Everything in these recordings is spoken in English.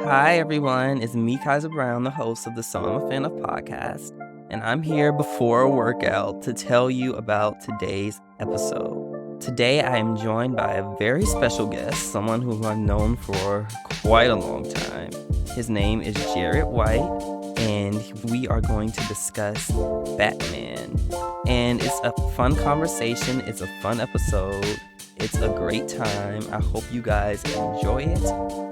Hi, everyone. It's me, Kaiser Brown, the host of the So I'm a Fan of Podcast. And I'm here before a workout to tell you about today's episode. Today, I am joined by a very special guest, someone who I've known for quite a long time. His name is Jared White, and we are going to discuss Batman. And it's a fun conversation. It's a fun episode. It's a great time. I hope you guys enjoy it.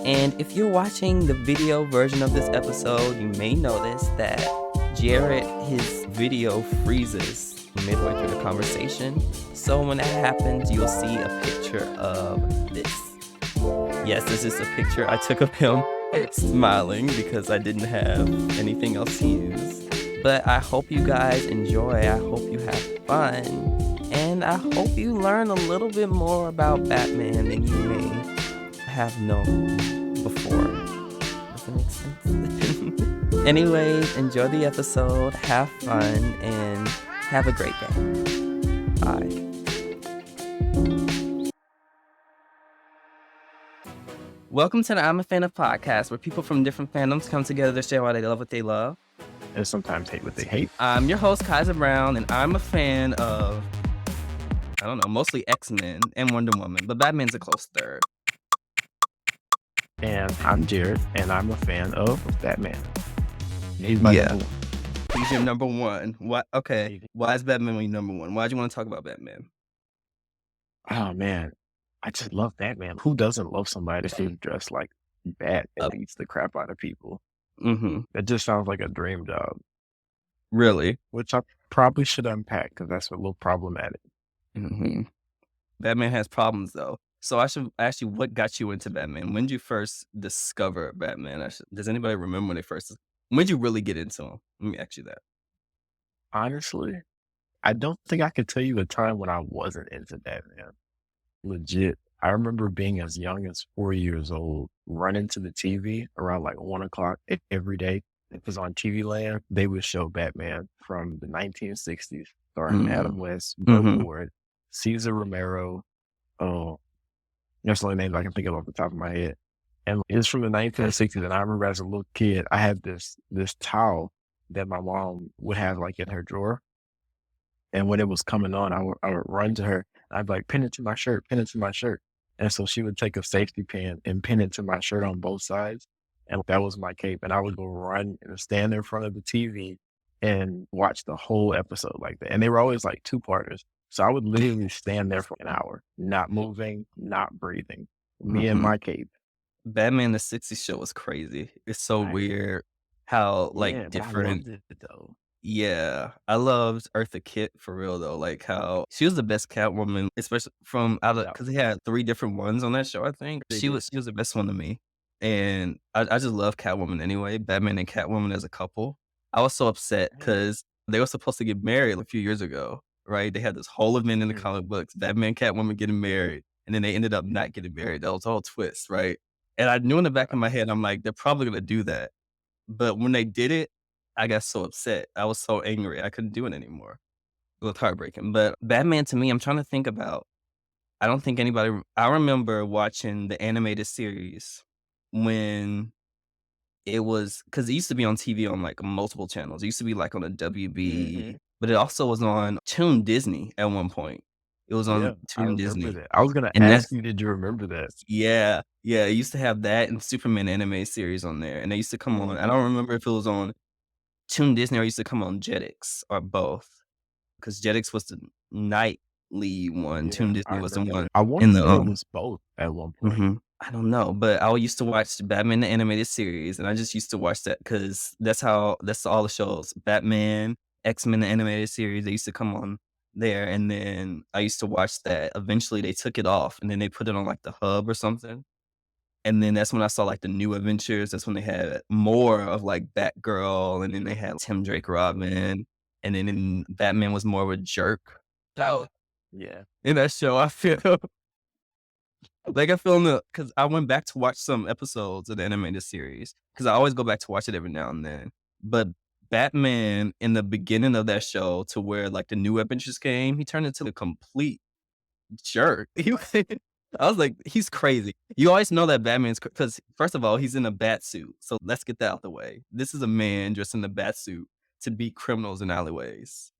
And if you're watching the video version of this episode, you may notice that Jared, his video freezes midway through the conversation. So when that happens, you'll see a picture of this. Yes, this is a picture I took of him smiling because I didn't have anything else to use. But I hope you guys enjoy. I hope you have fun. And I hope you learn a little bit more about Batman than you may have known before. Does that make sense? Anyways, enjoy the episode, have fun, and have a great day. Bye. Welcome to the I'm a Fan of Podcast, where people from different fandoms come together to share why they love what they love. And sometimes hate what they hate. I'm your host, Kaiser Brown, and I'm a fan of, I don't know, mostly X-Men and Wonder Woman, but Batman's a close third. And I'm Jared, and I'm a fan of Batman. He's my number one. He's your number one. What? Okay. Why is Batman your number one? Why'd you want to talk about Batman? Oh, man. I just love Batman. Who doesn't love somebody who's dressed like Bat and beats the crap out of people? Mm-hmm. That just sounds like a dream job. Really? Which I probably should unpack because that's a little problematic. Mm-hmm. Batman has problems, though. So I should ask you, what got you into Batman? When did you first discover Batman? Does anybody remember when did you really get into him? Let me ask you that. Honestly, I don't think I could tell you a time when I wasn't into Batman. Legit. I remember being as young as 4 years old, running to the TV around like 1 o'clock every day. It was on TV Land. They would show Batman from the 1960s, starring Adam West, Burt Ward, Cesar Romero. Oh, that's the only names I can think of off the top of my head. And it's from the 1960s. And I remember as a little kid, I had this towel that my mom would have like in her drawer. And when it was coming on, I would run to her. I'd be like, pin it to my shirt, pin it to my shirt. And so she would take a safety pin and pin it to my shirt on both sides. And that was my cape. And I would go run and stand in front of the TV and watch the whole episode like that. And they were always like 2-parters. So I would literally stand there for an hour, not moving, not breathing. Me and my cape. Batman the 60s show was crazy. It's so weird how different. I loved it, though. Yeah, I loved Eartha Kitt for real though. Like how she was the best Catwoman, especially from out of because they had 3 different ones on that show. I think she was the best one to me, and I just love Catwoman anyway. Batman and Catwoman as a couple. I was so upset because they were supposed to get married a few years ago, right? They had this whole event in the comic books, Batman, Catwoman getting married, and then they ended up not getting married. That was all twist, right? And I knew in the back of my head, I'm like, they're probably gonna do that, but when they did it, I got so upset. I was so angry. I couldn't do it anymore. It was heartbreaking. But Batman to me, I'm trying to think about, I don't think anybody, I remember watching the animated series when it was, because it used to be on TV on like multiple channels. It used to be like on a WB, but it also was on Toon Disney at one point. It was on Toon Disney. That. I was going to ask you, did you remember that? Yeah. Yeah. It used to have that and Superman anime series on there. And they used to come on. I don't remember if it was on Toon Disney or used to come on Jetix or both, because Jetix was the nightly one. Yeah, Toon Disney was the one. I want to say it was both at one point. I don't know, but I used to watch Batman the animated series, and I just used to watch that because that's all the shows. Batman, X-Men the animated series, they used to come on there, and then I used to watch that. Eventually, they took it off, and then they put it on like the Hub or something. And then that's when I saw like the New Adventures. That's when they had more of like Batgirl, and then they had Tim Drake Robin, and then Batman was more of a jerk. Oh, yeah. In that show, I feel because I went back to watch some episodes of the animated series because I always go back to watch it every now and then. But Batman in the beginning of that show to where like the New Adventures came, he turned into a complete jerk. I was like, he's crazy. You always know that Batman's because first of all, he's in a bat suit. So let's get that out the way. This is a man dressed in a bat suit to beat criminals in alleyways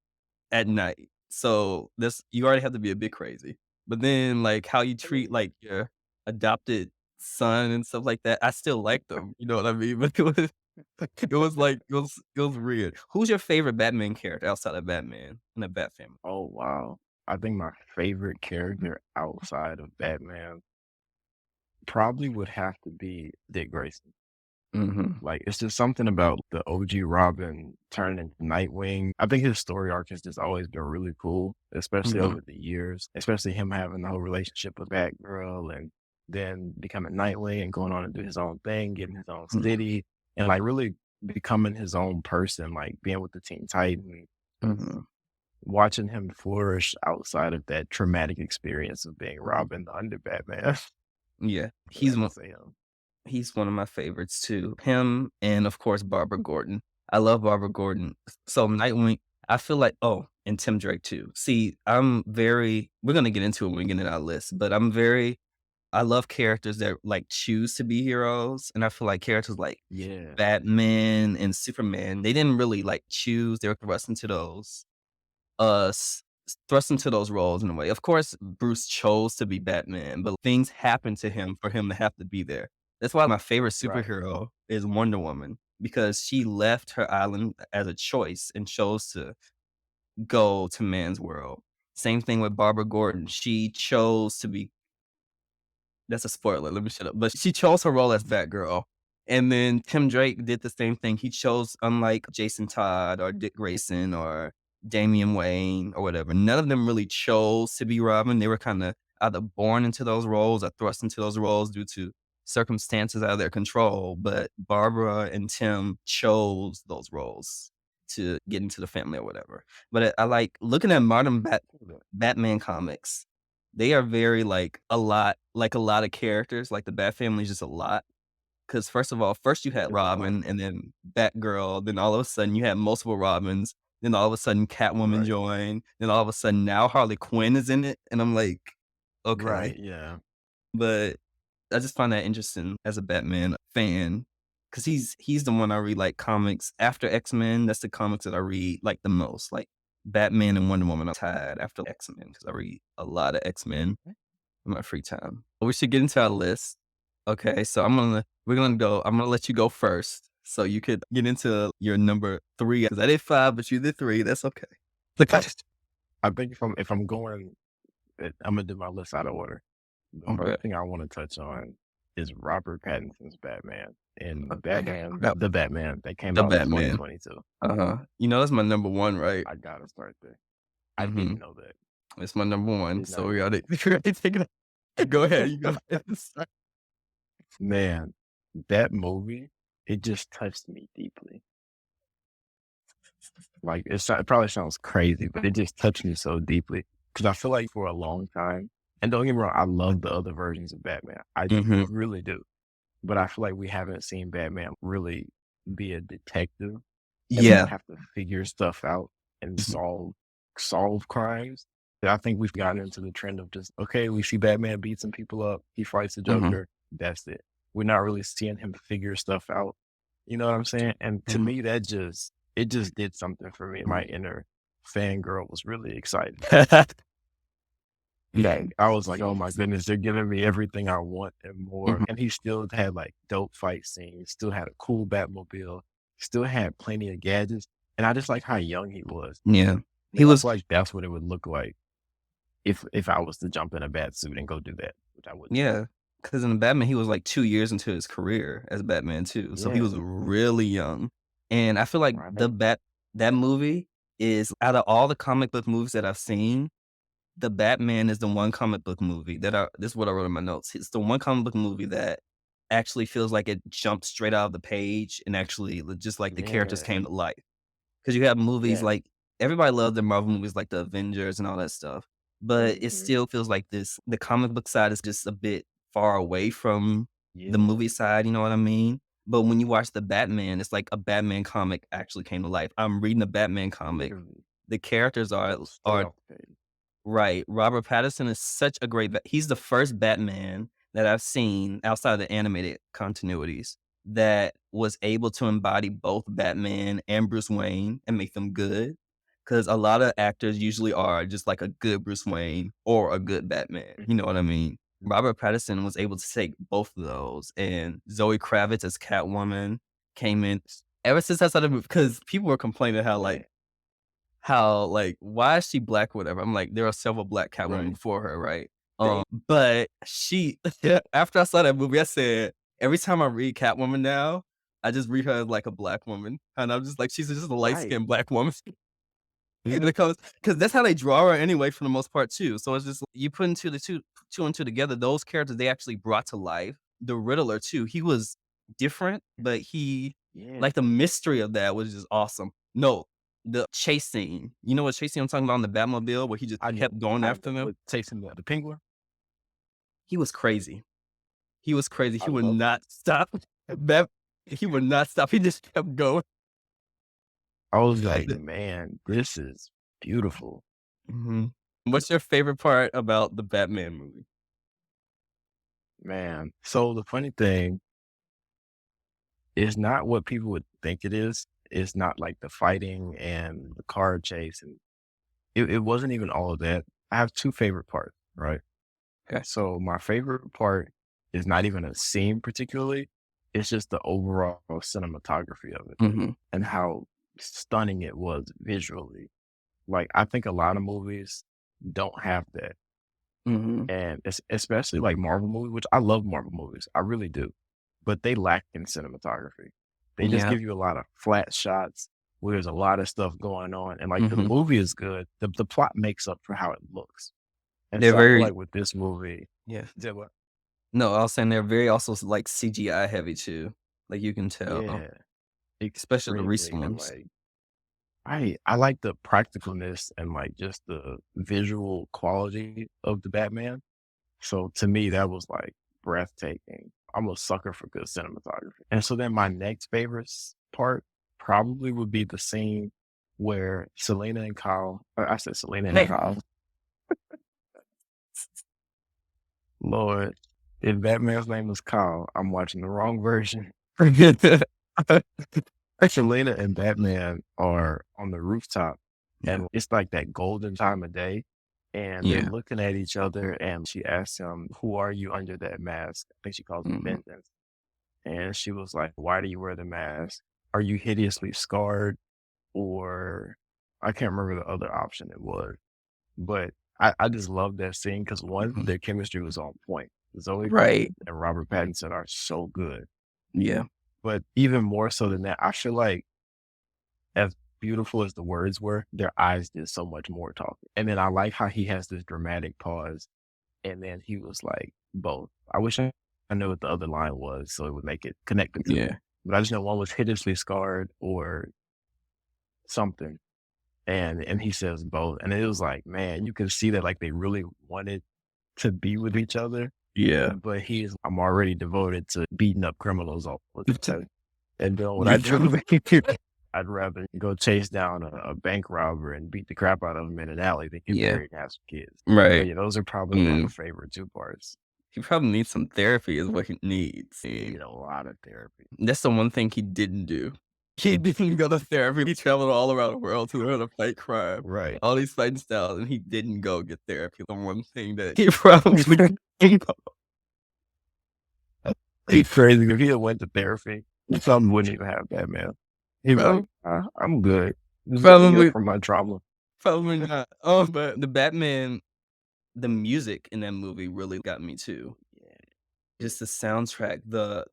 at night. So this you already have to be a bit crazy. But then like how you treat like your adopted son and stuff like that, I still like them. You know what I mean? But it was like it was weird. Who's your favorite Batman character outside of Batman in the Bat family? Oh, wow. I think my favorite character outside of Batman probably would have to be Dick Grayson. Mhm. Like, it's just something about the OG Robin turning into Nightwing. I think his story arc has just always been really cool, especially Mhm. over the years, especially him having the whole relationship with Batgirl and then becoming Nightwing and going on and do his own thing, getting his own Mhm. city and like really becoming his own person, like being with the Teen Titans, Mhm. watching him flourish outside of that traumatic experience of being Robin under Batman. Yeah. I have to say him. He's one of my favorites too. Him and of course Barbara Gordon. I love Barbara Gordon. So Nightwing, I feel like and Tim Drake too. See, we're gonna get into it when we get in our list, but I love characters that like choose to be heroes. And I feel like characters like Yeah, Batman and Superman, they didn't really like choose, they were thrust into those roles in a way. Of course, Bruce chose to be Batman, but things happened to him for him to have to be there. That's why my favorite right. superhero is Wonder Woman because she left her island as a choice and chose to go to man's world. Same thing with Barbara Gordon. She chose to be that's a spoiler, let me shut up. But she chose her role as Batgirl. And then Tim Drake did the same thing. He chose, unlike Jason Todd or Dick Grayson or Damian Wayne or whatever, none of them really chose to be Robin. They were kinda either born into those roles or thrust into those roles due to circumstances out of their control. But Barbara and Tim chose those roles to get into the family or whatever. But I like looking at modern Batman comics, they are very, a lot of characters, like, the Bat family is just a lot. Because first of all, first you had It's a lot. Robin and then Batgirl, then all of a sudden you had multiple Robins, then all of a sudden Catwoman Right. joined, then all of a sudden now Harley Quinn is in it, and I'm like, "Okay." Right, yeah. But I just find that interesting as a Batman fan, because he's the one I read, like, comics after X-Men, that's the comics that I read, like, the most, like, Batman and Wonder Woman are tied after X-Men because I read a lot of X-Men in my free time. We should get into our list. Okay, so I'm gonna let you go first, so you could get into your number 3, 'cause I did 5, but you did 3, that's okay. Look, I just I think if I'm going, Imma do my list out of order. The okay, first thing I wanna touch on is Robert Pattinson's Batman and okay, that The Batman that came the out in Batman. 2022. Uh-huh. You know that's my number 1, right? I gotta start there. I didn't Mhm. know that. It's my number I 1, did so not know we gotta take it go ahead, you go that. ahead and start. Man, that movie, it just touched me deeply. Like, it probably sounds crazy, but it just touched me so deeply because I feel like for a long time and don't get me wrong, I love the other versions of Batman. I Mhm. really do. But I feel like we haven't seen Batman really be a detective and, like, Yeah. have to figure stuff out and Mhm. solve crimes. And I think we've gotten into the trend of just, okay, we see Batman beat some people up, he fights the Mhm. Joker, that's it. We're not really seeing him figure stuff out. You know what I'm saying? And to Mhm. me, it just did something for me. My inner fangirl was really excited. Like, I was like, "Oh my goodness, they're giving me everything I want and more." Mhm. And he still had, like, dope fight scenes, still had a cool Batmobile, still had plenty of gadgets, and I just like how young he was. Yeah. He And I was feel like that's what it would look like if I was to jump in a bat suit and go do that, which I wouldn't. Yeah, because in Batman, he was, like, 2 years into his career as Batman too, so he Yeah, was really young, and I feel like right. that movie is out of all the comic book movies that I've seen, the Batman is the one comic book movie that I this is what I wrote in my notes. It's the one comic book movie that actually feels like it jumped straight out of the page and actually just like the characters Yeah, came to life. 'Cause you have movies yes. like everybody loves the Marvel movies like the Avengers and all that stuff, but it Mhm. still feels like the comic book side is just a bit far away from the Yeah, movie side, you know what I mean? But when you watch the Batman, it's like a Batman comic actually came to life. I'm reading a Batman comic. literally The characters are straight are off the page. Right. Robert Pattinson is such a great he's the first Batman that I've seen outside of the animated continuities that was able to embody both Batman and Bruce Wayne and make them good. Because a lot of actors usually are just like a good Bruce Wayne or a good Batman. You know what I mean? Robert Pattinson was able to take both of those, and Zoe Kravitz as Catwoman came in ever since I saw the movie because people were complaining how why is she black or whatever. I'm like, there are several black Catwomen Right. before her, right? But she after I saw that movie, I said, every time I read Catwoman now, I just read her as like a black woman. And I'm just like, she's just a Right. light-skinned black woman. Because that's how they draw her anyway for the most part too. So it's just you put into the two and two together, those characters they actually brought to life. The Riddler too. He was different, but he Yeah. like the mystery of that was just awesome. No, the chase scene. You know what chase scene I'm talking about in the Batmobile where he just kept going after them? With chasing the penguin. He was crazy. He was crazy. I He would love not stop. He would not stop. He just kept going. I was like, man, this is beautiful. Mhm. What's your favorite part about the Batman movie? Man. So the funny thing is not what people would think it is. It's not like the fighting and the car chase. And it wasn't even all of that. I have two favorite parts, right? Okay. So my favorite part is not even a scene particularly. It's just the overall cinematography of it Mhm. and how stunning it was visually. Like, I think a lot of movies don't have that. Mhm. And especially like Marvel movies, which I love Marvel movies. I really do. But they lack in cinematography. They just Yeah. give you a lot of flat shots where there's a lot of stuff going on. And like the Mhm. movie is good. The plot makes up for how it looks. And They're so I feel very like with this movie, yeah. yeah, what? No, I was saying they're very also like CGI heavy too. Like you can tell, Yeah, especially the extremely. recent And ones. like I like the practicalness and like just the visual quality of the Batman. So to me, that was like breathtaking. I'm a sucker for good cinematography. And so then my next favorite part probably would be the scene where Selena and Kyle, I said Selena and Hey. Kyle, Lord, if Batman's name was Kyle, I'm watching the wrong version. Selena and Batman are on the rooftop Yeah. and it's like that golden time of day. And they're Yeah. looking at each other and she asks him, who are you under that mask? I think she calls him Mhm. Vengeance. And she was like, why do you wear the mask? Are you hideously scarred? Or I can't remember the other option it was. But I just love that scene because one, Mhm. their chemistry was on point. Zoe Right. and Robert Pattinson are so good. Yeah. But even more so than that, I feel like as beautiful as the words were, their eyes did so much more talking. And then I like how he has this dramatic pause. And then he was like, both. I wish I knew what the other line was so it would make it connected to me. Yeah. But I just know one was hideously scarred or something. And he says both. And it was like, man, you could see that like they really wanted to be with each other. Yeah. But I'm already devoted to beating up criminals all the time and doing what You I too. do. I'd rather go chase down a bank robber and beat the crap out of him in an alley than get Yeah. married and have some kids. But Right. yeah, those are probably my favorite two parts. He probably needs some therapy is what he needs. You need a lot of therapy. That's the one thing he didn't do. He didn't go to therapy. He traveled all around the world to learn to fight crime, Right. all these fighting styles, and he didn't go get therapy. The one thing that he probably He's crazy. If he had went to therapy, some wouldn't even have that, man. He'd be like, I'm good. Just get me probably up from my trauma. probably not. But the Batman, the music in that movie really got me too. Just the soundtrack,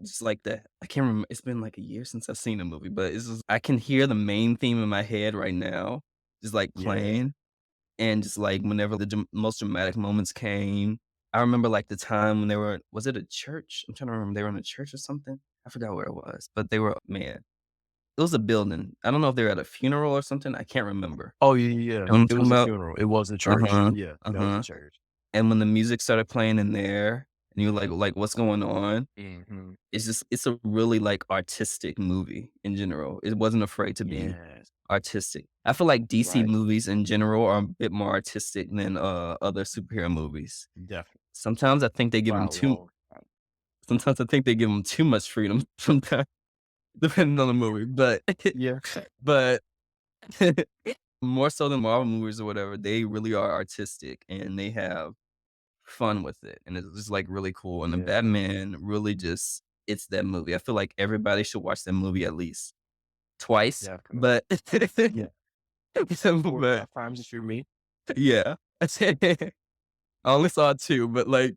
just like the I can't remember. It's been like a year since I've seen the movie, but it's just I can hear the main theme in my head right now, just like Yeah. playing, and just like whenever the most dramatic moments came. I remember like the time when they were was it a church? I'm trying to remember. They were in a church or something. I forgot where it was, but they were man. It was a building. I don't know if they were at a funeral or something. I can't remember. Oh, yeah. You know what I'm It talking was a about? funeral. It was a church. Uh-huh. Yeah, that was a Uh-huh. church. And when the music started playing in there, and you're like, what's going on? Mm-hmm. It's a really like artistic movie in general. It wasn't afraid to be Yes. artistic. I feel like DC Right. movies in general are a bit more artistic than other superhero movies. Definitely. Sometimes I think they give By them a long time. sometimes I think they give them too much freedom sometimes depending on the movie. But Yeah. but more so than Marvel movies or whatever, they really are artistic and they have fun with it, and it's just, like, really cool, and the Yeah. Batman really just it's that movie. I feel like everybody should watch that movie at least twice, Definitely. but Yeah. Four or but five times if you're me. yeah. I only saw 2, but, like,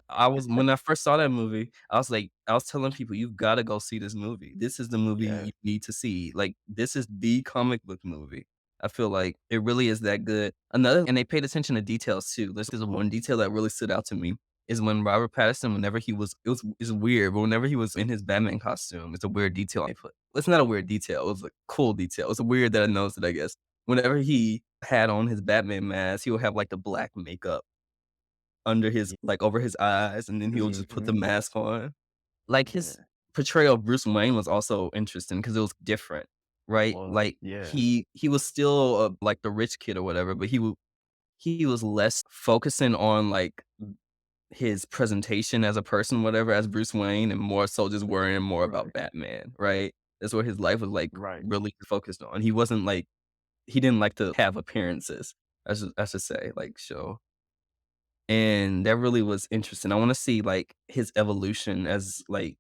I was when I first saw that movie, I was like I was telling people, "You've gotta go see this movie. This is the movie Yeah. you need to see. Like, this is the comic book movie." I feel like it really is that good. Another and they paid attention to details too. This is one detail that really stood out to me is when Robert Pattinson, whenever he was it's weird, but whenever he was in his Batman costume, it's a weird detail they put. It's not a weird detail, it was a cool detail. It's weird that I noticed it, I guess. Whenever he had on his Batman mask, he would have, like, the black makeup under his Yeah. like, over his eyes, and then he'll just put Mm-hmm. the mask on. Like, his Yeah. portrayal of Bruce Wayne was also interesting because it was different, right? Was. Like, Yeah. he was still, like, the rich kid or whatever, but he was less focusing on, like, his presentation as a person, whatever, as Bruce Wayne, and more so just worrying more about Right. Batman, right? That's what his life was, like, Right. really focused on. He wasn't, like he didn't like to have appearances, I should say, like, show. And that really was interesting. I wanna see, like, his evolution as, like,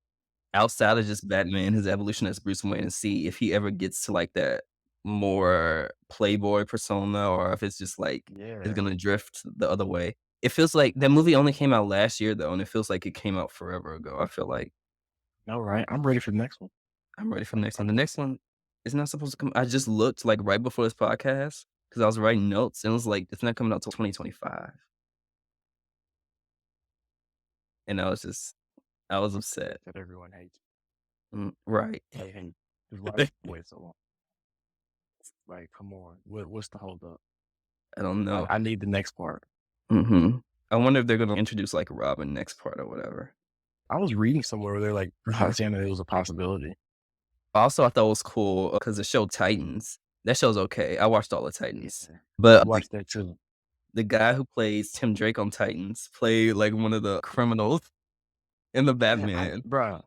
outside of just Batman, his evolution as Bruce Wayne, and see if he ever gets to, like, that more playboy persona or if it's just, like, it's Yeah. gonna drift the other way. It feels like that movie only came out last year, though, and it feels like it came out forever ago. I feel like All right. I'm ready for the next one. I'm ready for the next one. The next one is not supposed to come I just looked, like, right before this podcast because I was writing notes, and it was like, "It's not coming out till 2025." And I was upset. That everyone hates. Right. Hey, hey. Just why did you wait so long? Like, come on. What's the hold up? I don't know. I need the next part. Mhm. I wonder if they're gonna introduce, like, Robin next part or whatever. I was reading somewhere where they're like saying that it was a possibility. Also, I thought it was cool because the show Titans, that show's okay. I watched all the Yeah. Titans, I but watched that too. the guy who plays Tim Drake on Titans played, like, one of the criminals in the Yeah, Batman. bruh.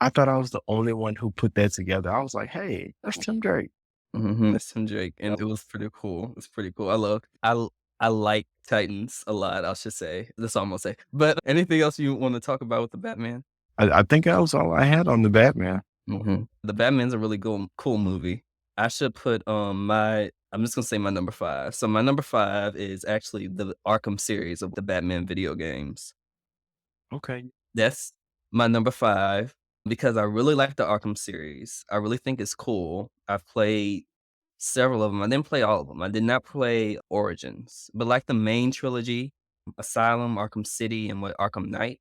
I thought I was the only one who put that together. I was like, hey, that's Tim Drake. Mhm, that's Tim Drake, and Yep. it was pretty cool. It's pretty cool. I like Titans a lot, I should say. That's all I'm gonna say. But anything else you wanna talk about with the Batman? I think that was all I had on the Batman. Mhm. The Batman's a really cool movie. I should put, my I'm just gonna say my number 5. So my number 5 is actually the Arkham series of the Batman video games. Okay. That's my number 5 because I really like the Arkham series. I really think it's cool. I've played several of them. I didn't play all of them. I did not play Origins, but like the main trilogy, Asylum, Arkham City, and what Arkham Knight,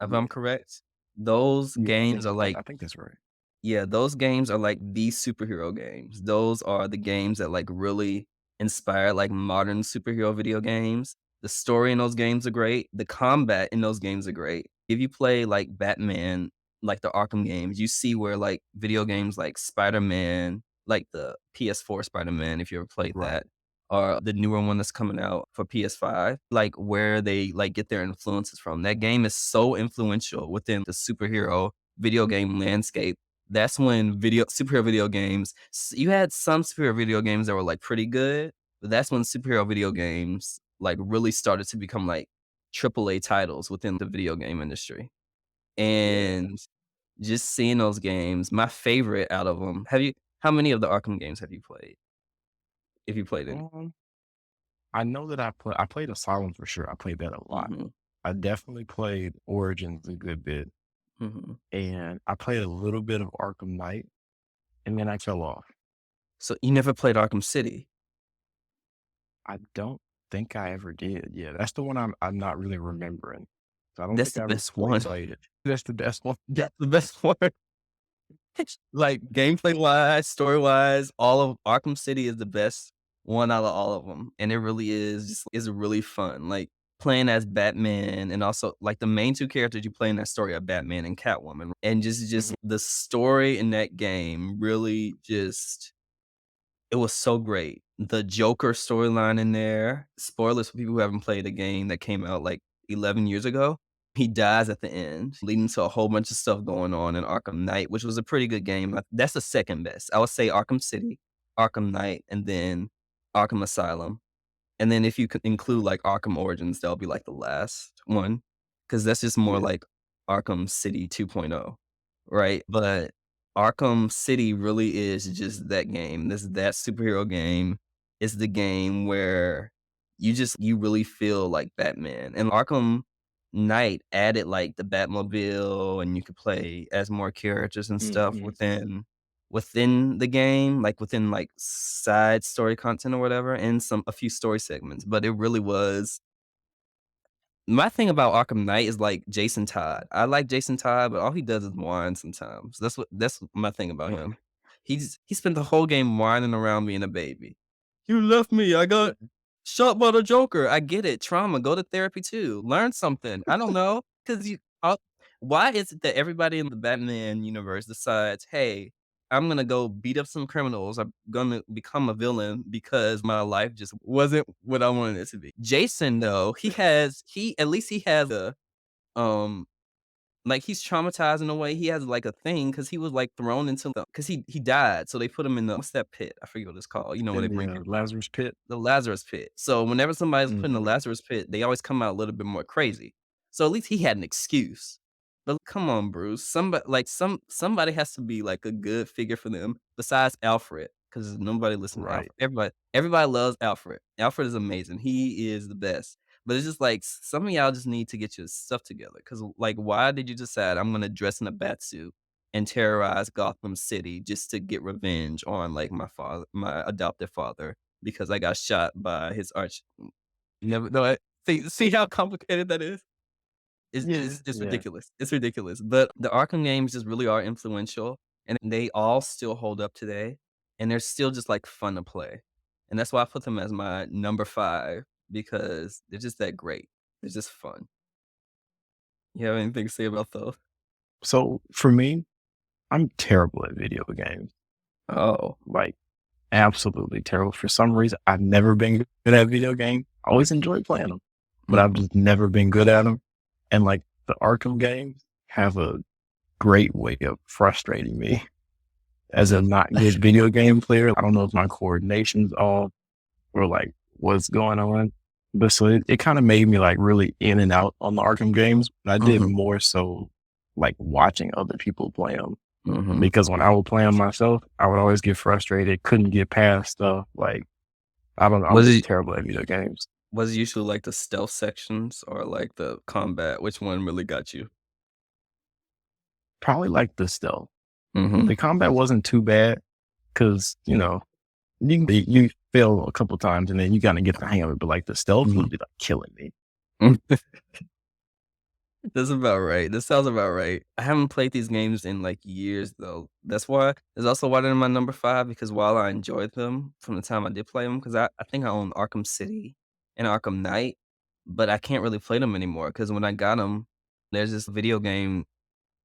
if I'm Yeah. correct, those Yeah, games are I like think that's right. yeah, those games are like the superhero games. Those are the games that like really inspire like modern superhero video games. The story in those games are great. The combat in those games are great. If you play like Batman, like the Arkham games, you see where like video games like Spider-Man, like the PS4 Spider-Man, if you ever played Right. that, or the newer one that's coming out for PS5, like where they like get their influences from. That game is so influential within the superhero video game landscape. That's when superhero video games you had some superhero video games that were, like, pretty good, but that's when superhero video games, like, really started to become, like, AAA titles within the video game industry, Yeah. and just seeing those games my favorite out of them. Have you how many of the Arkham games have you played? If you played any? Um, I know that I played Asylum for sure. I played that a lot. Mhm, I definitely played Origins a good bit. mhm. And I played a little bit of Arkham Knight and then I fell off. So, you never played Arkham City? I don't think I ever did. Yeah, that's the one I'm not really remembering. So I don't That's think the I ever best fully one. played it. That's the best one. That's the best one. Like, gameplay-wise, story-wise, all of Arkham City is the best one out of all of them, and it really is really fun, like playing as Batman, and also like the main two characters you play in that story are Batman and Catwoman. And just the story in that game really just it was so great. The Joker storyline in there. Spoilers for people who haven't played a game that came out like 11 years ago. He dies at the end, leading to a whole bunch of stuff going on in Arkham Knight, which was a pretty good game. That's the second best. I would say Arkham City, Arkham Knight, and then Arkham Asylum. And then if you could include like Arkham Origins, that'll be like the last one, because that's just more Yeah. like Arkham City 2.0, right? But Arkham City really is just that game. This that superhero game is the game where you really feel like Batman. And Arkham Knight added like the Batmobile, and you could play as more characters and stuff within the game, like within like side story content or whatever, and a few story segments. But it really was my thing about Arkham Knight is like Jason Todd. I like Jason Todd, but all he does is whine sometimes. That's my thing about him. He spent the whole game whining around being a baby. You left me. I got shot by the Joker. I get it. Trauma. Go to therapy too. Learn something. I don't know. Because why is it that everybody in the Batman universe decides, hey, I'm gonna go beat up some criminals. I'm gonna become a villain because my life just wasn't what I wanted it to be. Jason, though, he at least he has um like he's traumatized in a way. He has like a thing because he was like thrown into because he died. So they put him in the what's that pit? I forget what it's called. You know where In they bring the people Lazarus Pit. the Lazarus pit. So whenever somebody's put in the Mhm. Lazarus pit, they always come out a little bit more crazy. So at least he had an excuse. But come on, Bruce. Somebody has to be like a good figure for them besides Alfred, because nobody listens to Right. Alfred. Everybody loves Alfred. Alfred is amazing. He is the best. But it's just like some of y'all just need to get your stuff together. Because like, why did you decide I'm gonna dress in a bat suit and terrorize Gotham City just to get revenge on like my adopted father? Because I got shot by his arch. Never no. See how complicated that is. Yeah. It's Yeah. ridiculous. It's ridiculous. But the Arkham games just really are influential, and they all still hold up today, and they're still just like fun to play, and that's why I put them as my number 5 because they're just that great. They're just fun. You have anything to say about those? So for me, I'm terrible at video games. Oh. Like absolutely terrible. For some reason, I've never been good at video games. I always enjoy playing them, but I've Mhm. just never been good at them. And like the Arkham games have a great way of frustrating me as a not good video game player. I don't know if my coordination's off or like what's going on. But so it kind of made me like really in and out on the Arkham games. But I did Mhm. more so like watching other people play them. Mhm. Because when I would play them myself, I would always get frustrated, couldn't get past stuff. Like, I don't know, I'm Was just it terrible at video games. was it usually like the stealth sections or like the combat? Which one really got you? Probably like the stealth. Mhm. The combat wasn't too bad because, you know, you fail a couple times and then you kind of get the hang of it. But like the stealth Mhm. would be like killing me. That's about right. That sounds about right. I haven't played these games in like years though. That's also why they're in my number 5 because while I enjoyed them from the time I did play them, because I think I own Arkham City and Arkham Knight, but I can't really play them anymore because when I got them, there's this video game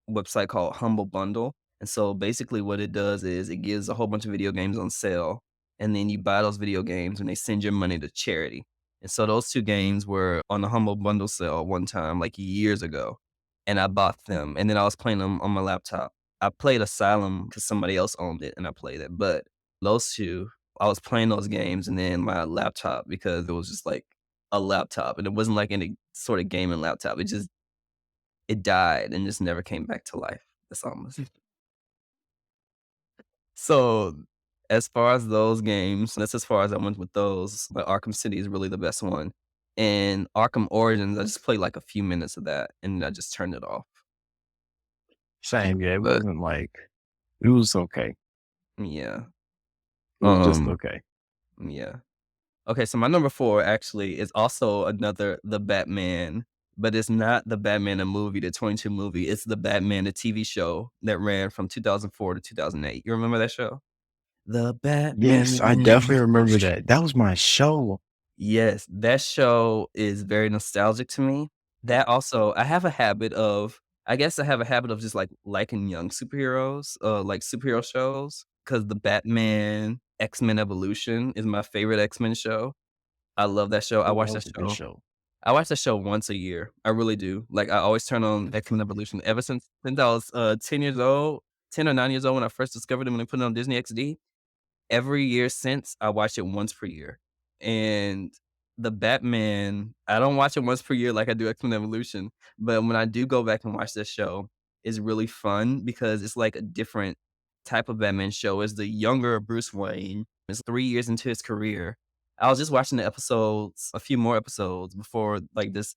website called Humble Bundle. And so basically what it does is it gives a whole bunch of video games on sale, and then you buy those video games and they send your money to charity. And so those 2 games were on the Humble Bundle sale one time, like years ago, and I bought them, and then I was playing them on my laptop. I played Asylum because somebody else owned it and I played it, but those 2, I was playing those games and then my laptop because it was just like a laptop and it wasn't like any sort of gaming laptop. It died and just never came back to life. That's almost so, as far as those games, that's as far as I went with those, but Arkham City is really the best one. And Arkham Origins, I just played, like, a few minutes of that, and I just turned it off. Same. Yeah. It But, wasn't like, it was okay. yeah. It was just Um, okay. yeah. Okay, so my number 4 actually is also another The Batman, but it's not The Batman the movie, the 22 movie, it's The Batman the TV show that ran from 2004 to 2008. You remember that show? The Batman Yes, I movie. definitely remember that. That was my show. Yes, that show is very nostalgic to me. That also I have a habit of I guess I have a habit of just, like, liking young superheroes, like superhero shows, because the Batman, X-Men Evolution is my favorite X-Men show. I love that show. Oh, that was a good show. I watch that show once a year. I really do. Like, I always turn on X-Men Evolution ever since I was, 10 years old, 10 or 9 years old when I first discovered it when they put it on Disney XD. Every year since, I watch it once per year. And the Batman, I don't watch it once per year like I do X-Men Evolution, but when I do go back and watch this show, it's really fun because it's like a different type of Batman show. It's the younger Bruce Wayne. It's 3 years into his career. I was just watching the episodes, a few more episodes before, like, this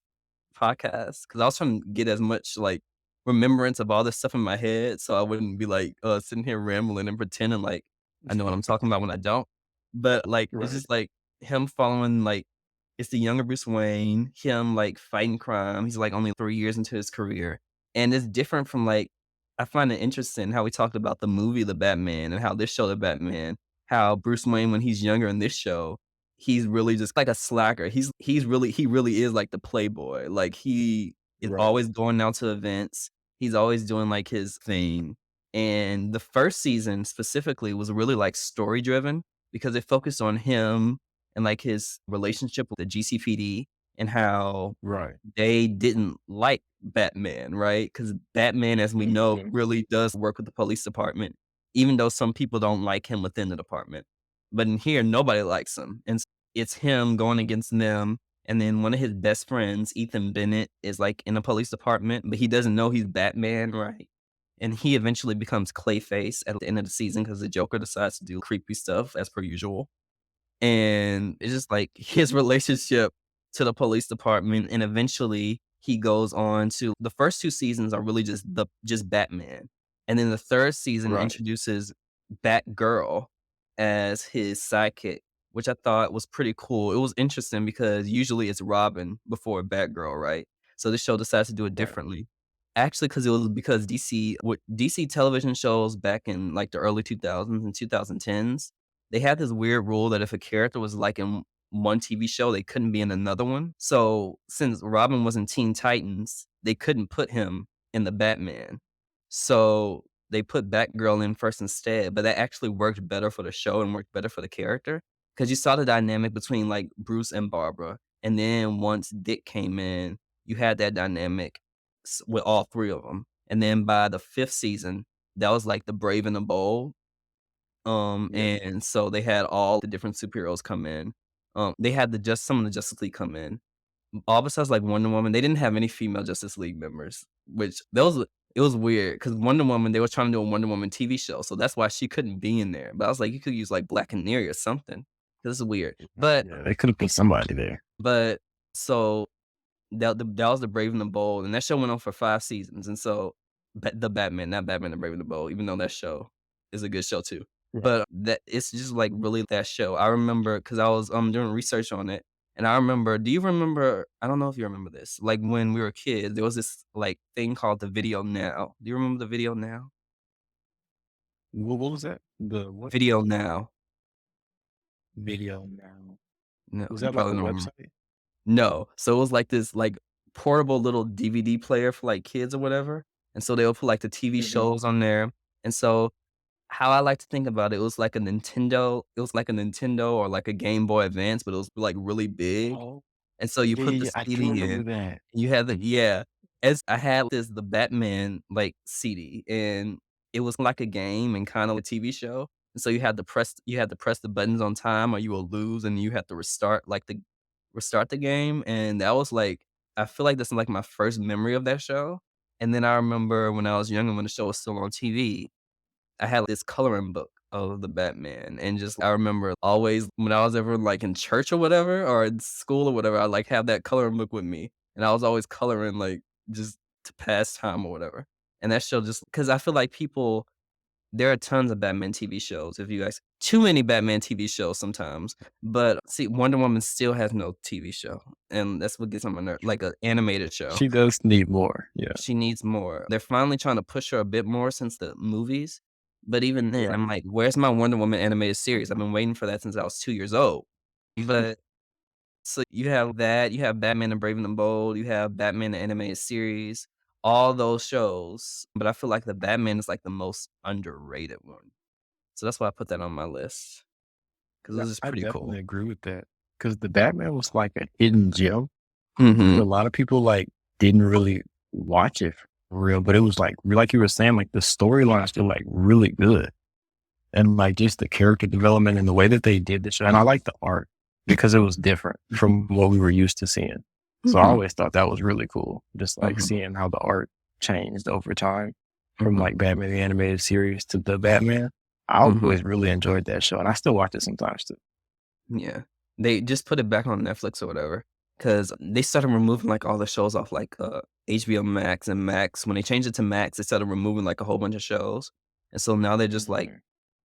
podcast because I was trying to get as much, like, remembrance of all this stuff in my head so I wouldn't be, like, sitting here rambling and pretending like I know what I'm talking about when I don't. But, like, it's Right. just, like, him following, like it's the younger Bruce Wayne, him, like, fighting crime. He's, like, only 3 years into his career, and it's different from, like I find it interesting how we talked about the movie The Batman and how this show The Batman, how Bruce Wayne, when he's younger in this show, he's really just like a slacker. He really is like the playboy. Like, he is Right. always going out to events. He's always doing, like, his thing. And the first season specifically was really, like, story driven because it focused on him and, like, his relationship with the GCPD and how Right. they didn't like Batman, right? Because Batman, as we know, Mhm. really does work with the police department, even though some people don't like him within the department. But in here, nobody likes him, and it's him going against them, and then one of his best friends, Ethan Bennett, is, like, in the police department, but he doesn't know he's Batman, right? And he eventually becomes Clayface at the end of the season because the Joker decides to do creepy stuff as per usual. And it's just like his relationship to the police department, and eventually he goes on to the first 2 seasons are really just Batman, and then the 3rd season Right. introduces Batgirl as his sidekick, which I thought was pretty cool. It was interesting because usually it's Robin before Batgirl, right? So this show decides to do it Right. differently. Actually, because it was because DC television shows back in, like, the early 2000s and 2010s, they had this weird rule that if a character was, like, in one TV show, they couldn't be in another one. So, since Robin was in Teen Titans, they couldn't put him in the Batman. So, they put Batgirl in first instead, but that actually worked better for the show and worked better for the character because you saw the dynamic between, like, Bruce and Barbara, and then once Dick came in, you had that dynamic with all 3 of them. And then by the 5th season, that was, like, the Brave and the Bold. Yeah. And so they had all the different superheroes come in. They had just some of the Justice League come in. All besides like Wonder Woman, they didn't have any female Justice League members, which that was it was weird because Wonder Woman, they were trying to do a Wonder Woman TV show, so that's why she couldn't be in there. But I was like, you could use like Black Canary or something. This is weird. Yeah. They could have put somebody there. But so that was the Brave and the Bold, and that show went on for 5 seasons, and so the Batman, not Batman the Brave and the Bold, even though that show is a good show too. Right. But that it's just, like, really that show. I remember because I was, doing research on it, and I remember do you remember I don't know if you remember this, like, when we were kids, there was this, like, thing called the Video Now. Do you remember the Video Now? What was that? The what Video Now. video now? No, Was you that like a probably don't remember. website? No. So it was like this, like, portable little DVD player for, like, kids or whatever, and so they would put, like, the TV Mhm. shows on there, and so how I like to think about it, it was like a Nintendo or like a Game Boy Advance, but it was, like, really big, Oh, and so you yeah, yeah, put the yeah. I do CD remember in, that. you had the yeah. As I had the Batman, like, CD, and it was like a game and kinda like a TV show, and so you had to press the buttons on time or you will lose, and you had to restart the game, and that was, like I feel like that's, like, my first memory of that show, and then I remember when I was younger, when the show was still on TV, I had this coloring book of the Batman, and just I remember always when I was ever, like, in church or whatever, or in school or whatever, I like, have that coloring book with me, and I was always coloring, like, just to pass time or whatever, and that show just because I feel like people there are tons of Batman TV shows, if you guys too many Batman TV shows sometimes, but see, Wonder Woman still has no TV show, and that's what gets on my nerve like, an animated show. She does need more. Yeah. She needs more. They're finally trying to push her a bit more since the movies, but even then, Right. I'm like, "Where's my Wonder Woman animated series?" I've been waiting for that since I was 2 years old, but So you have that, you have Batman and Brave and the Bold, you have Batman the Animated Series, all those shows, but I feel like the Batman is, like, the most underrated one. So that's why I put that on my list because it Yeah, was just I pretty definitely cool. agree with that because the Batman was like a hidden gem. A Mhm. lot of people like didn't really watch it for real, but it was like you were saying, like the storylines were like really good. And like just the character development and the way that they did the show. And I like the art because it was different from what we were used to seeing. So I Mhm. always thought that was really cool. Just like Mhm. seeing how the art changed over time from Mhm. like Batman the animated series to the Batman. I Mhm. always really enjoyed that show and I still watch it sometimes too. Yeah. They just put it back on Netflix or whatever because they started removing, like, all the shows off, like, HBO Max and Max. When they changed it to Max, they started removing, like, a whole bunch of shows, and so now they're just, like, Mhm.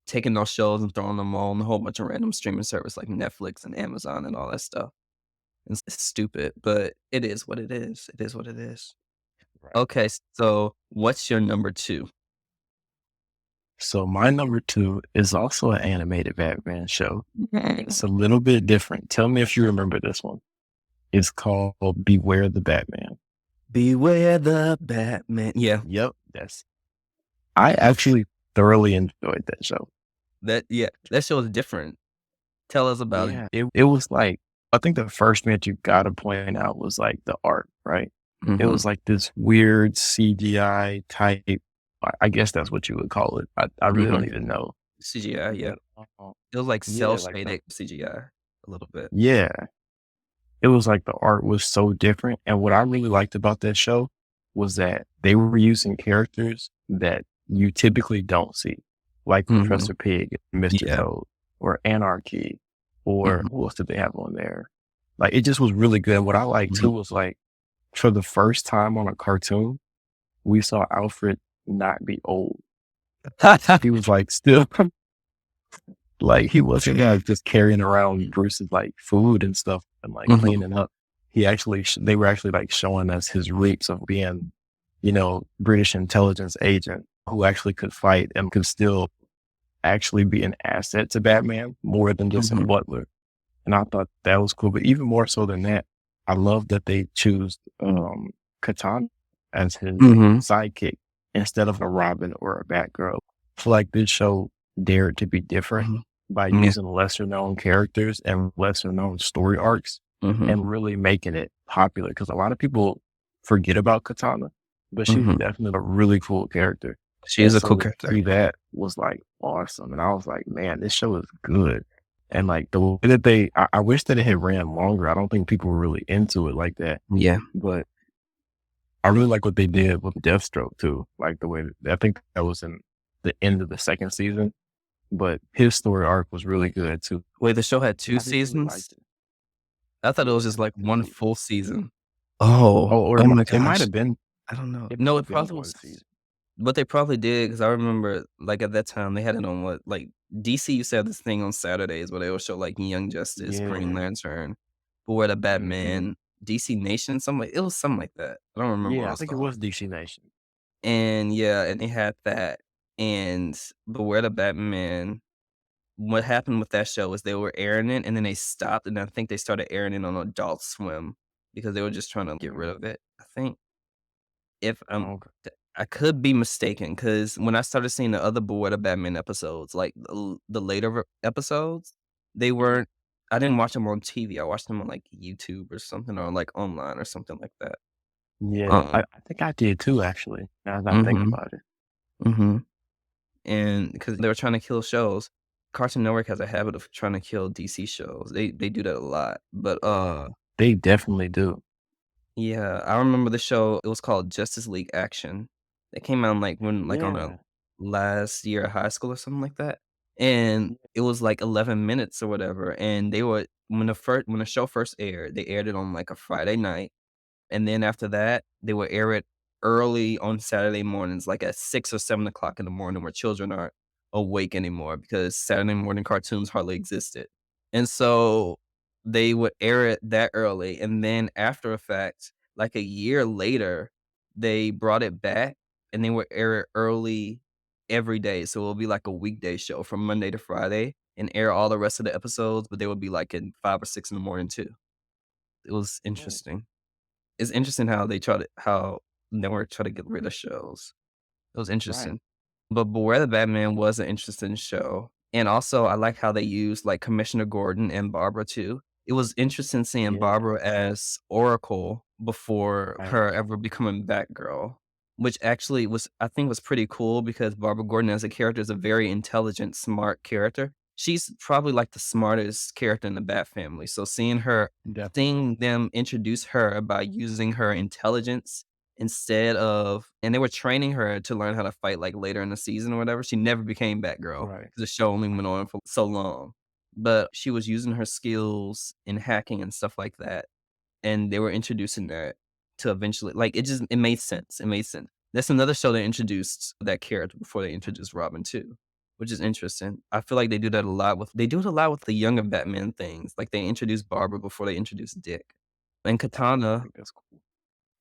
taking those shows and throwing them all on a whole bunch of random streaming service like Netflix and Amazon and all that stuff. It's stupid, but it is what it is. It is what it is. Right. Okay, so what's your number 2? So my number two is also an animated Batman show. It's a little bit different. Tell me if you remember this one. It's called Beware the Batman. Beware the Batman. Yeah, Yep. I actually thoroughly enjoyed that show. that show is different. Tell us about it. It was like, I think the first thing that you got to point out was like the art, right? It Mhm. was like this weird CGI type. I guess that's what you would call it. I really don't Mhm. even know. CGI, yeah. But It was like cell yeah, like the, shaded CGI a little bit. yeah, it was like the art was so different. And what I really liked about that show was that they were using characters that you typically don't see, like Mhm. Professor Pig, Mr. Yeah. Toad, or Anarchy, or Mhm. who else did they have on there? Like it just was really good. And what I liked Mhm. too was like for the first time on a cartoon, we saw Alfred not be old. He was like still like he wasn't just carrying around Bruce's like food and stuff and like Mhm. cleaning up. He actually, they were actually like showing us his roots of being, British intelligence agent who actually could fight and could still actually be an asset to Batman more than just a Mhm. butler. And I thought that was cool. But even more so than that, I love that they choose Katana as his Mhm. sidekick instead of a Robin or a Batgirl. I feel like this show dared to be different Mhm. by Yeah. using lesser known characters and lesser known story arcs Mhm. and really making it popular. Because a lot of people forget about Katana, but she's Mhm. definitely a really cool character. She is And a so cool to character. see that was like awesome. And I was like, man, this show is good. And like the way that I wish that it had ran longer. I don't think people were really into it like that. Yeah. But I really like what they did with Deathstroke too. Like the way I think that was in the end of the second season, but his story arc was really good too. Wait, the show had 2 I just really seasons? liked it. I thought it Yeah, was just, like, two 1 seasons. full season. Oh. Oh, or Oh my it might gosh. have been I don't know. it might No, have it been probably one was season. what they probably did because I remember, like, at that time, they had it on what like, DC used to have this thing on Saturdays where they would show, like, Young Justice, Green Yeah. Lantern, Beware the Hmm. Batman, DC Nation, something it was something like that. I don't remember what it Yeah, I was think it called. was DC Nation. And, yeah, and they had that, and Beware the Batman what happened with that show is they were airing it, and then they stopped, and I think they started airing it on Adult Swim because they were just trying to get rid Mm, of it, I think. If okay. I could be mistaken, because when I started seeing the other Beware Batman episodes, like, the later episodes, they weren't I didn't watch them on TV, I watched them on, like, YouTube or something or, like, online or something like that. Yeah, Um I think I did too, actually. Now that I think Mhm, about it. mhm, and because they were trying to kill shows. Cartoon Network has a habit of trying to kill DC shows. They do that a lot, but, They definitely do. yeah, I remember the show, it was called Justice League Action. It came out, like, when like, on a Yeah. last year of high school or something like that, and it was, like, 11 minutes or whatever, and they were when the show first aired, they aired it on, like, a Friday night, and then after that, they would air it early on Saturday mornings, like, at 6 or 7 o'clock in the morning where children aren't awake anymore because Saturday morning cartoons hardly existed, and so they would air it that early, and then after a fact, like, a year later, they brought it back, and they would air it early every day, so it'll be like a weekday show from Monday to Friday and air all the rest of the episodes, but they would be, like, in 5 or 6 in the morning too. It was Right. interesting. It's interesting how network try to get rid of shows. It was Right. interesting. But Beware the Batman was an interesting show, and also I like how they used, like, Commissioner Gordon and Barbara too. It was interesting seeing Yeah. Barbara as Oracle before Right. her ever becoming Batgirl, which actually was I think was pretty cool because Barbara Gordon as a character is a very intelligent, smart character. She's probably, like, the smartest character in the Batfamily, so Definitely. seeing them introduce her by using her intelligence instead of and they were training her to learn how to fight, like, later in the season or whatever. She never became Batgirl Right. 'cause the show only went on for so long. But she was using her skills in hacking and stuff like that, and they were introducing that to eventually like, it made sense, it made sense. That's another show that introduced that character before they introduced Robin too, which is interesting. I feel like they do it a lot with the younger Batman things, like, they introduced Barbara before they introduced Dick. And I Katana think that's cool.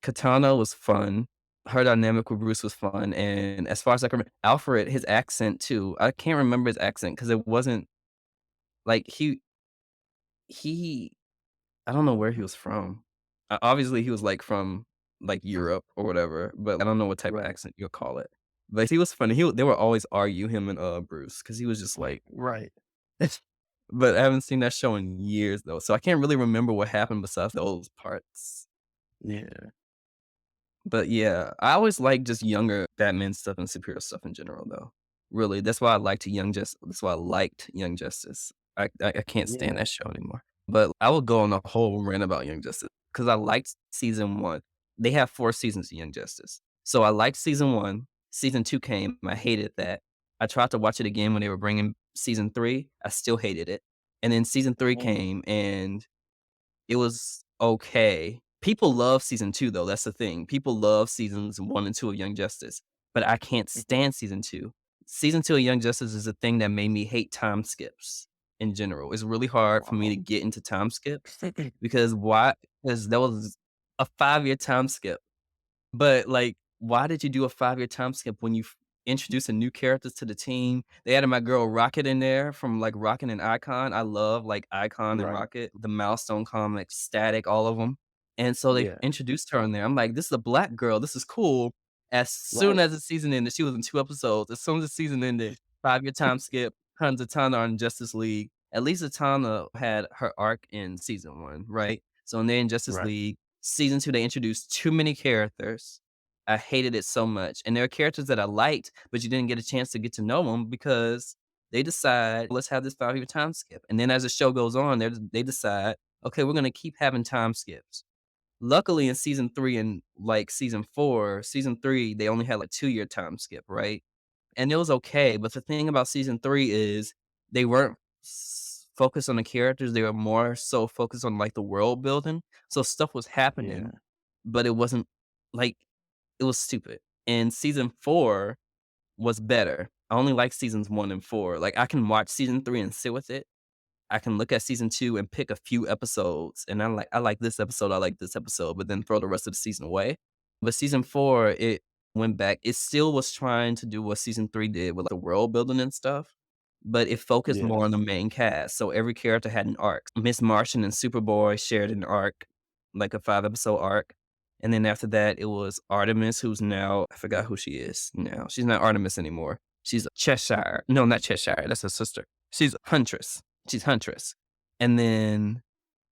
Katana was fun. Her dynamic with Bruce was fun, and as far as I can remember Alfred, his accent too, I can't remember his accent because it wasn't like, he I don't know where he was from. Obviously, he was, like, from, like, Europe or whatever, but I don't know what type of Right. accent you'll call it. But he was funny. They would always argue, him and, Bruce, because he was just like Right. but I haven't seen that show in years, though, so I can't really remember what happened besides those parts. Yeah. But yeah, I always like just younger Batman stuff and superhero stuff in general, though. Really, that's why I liked Young Justice. I can't stand Yeah. that show anymore. But I would go on a whole rant about Young Justice because I liked season 1. They have 4 seasons of Young Justice. So I liked season 1. Season 2 came, I hated that. I tried to watch it again when they were bringing season 3. I still hated it. And then season 3 Mm. came and it was okay. People love season 2 though, that's the thing. People love seasons 1 and 2 of Young Justice, but I can't Mhm. stand season 2. Season 2 of Young Justice is a thing that made me hate time skips in general. It's really hard for me to Wow. get into time skips because why? Because there was a 5-year time skip. But, like, why did you do a 5-year time skip when you introducing new characters to the team? They added my girl Rocket in there from, like, Rocket and Icon. I love, like, Icon and Right. Rocket, the Milestone comics, Static, all of them. And so they Yeah. introduced her in there. I'm like, "This is a black girl. This is cool." As soon Right. as the season ended, she was in 2 episodes. As soon as the season ended, 5-year time skip, tons of Zatanna on Justice League. At least Zatanna had her arc in season 1, right? So, and then in Justice Right. League, season 2, they introduced too many characters. I hated it so much, and there are characters that I liked, but you didn't get a chance to get to know them because they decide, "Let's have this 5-year time skip," and then as the show goes on, they decide, "Okay, we're gonna keep having time skips." Luckily, in season 3 and, like, season 3, they only had, like, 2-year time skip, right? And it was okay, but the thing about season 3 is they weren't focused on the characters, they were more so focused on, like, the world building, so stuff was Yeah. happening, but it wasn't like, it was stupid. And season 4 was better. I only like seasons 1 and 4. Like, I can watch season 3 and sit with it. I can look at season 2 and pick a few episodes, and I like this episode, I like this episode, but then throw the rest of the season away. But season 4, it went back. It still was trying to do what season 3 did with, like, the world building and stuff, but it focused Yeah. more on the main cast, so every character had an arc. Miss Martian and Superboy shared an arc, like a 5-episode arc, and then after that, it was Artemis, who's now I forgot who she is now. She's not Artemis anymore. She's Cheshire. No, not Cheshire, that's her sister. She's Huntress. She's Huntress. And then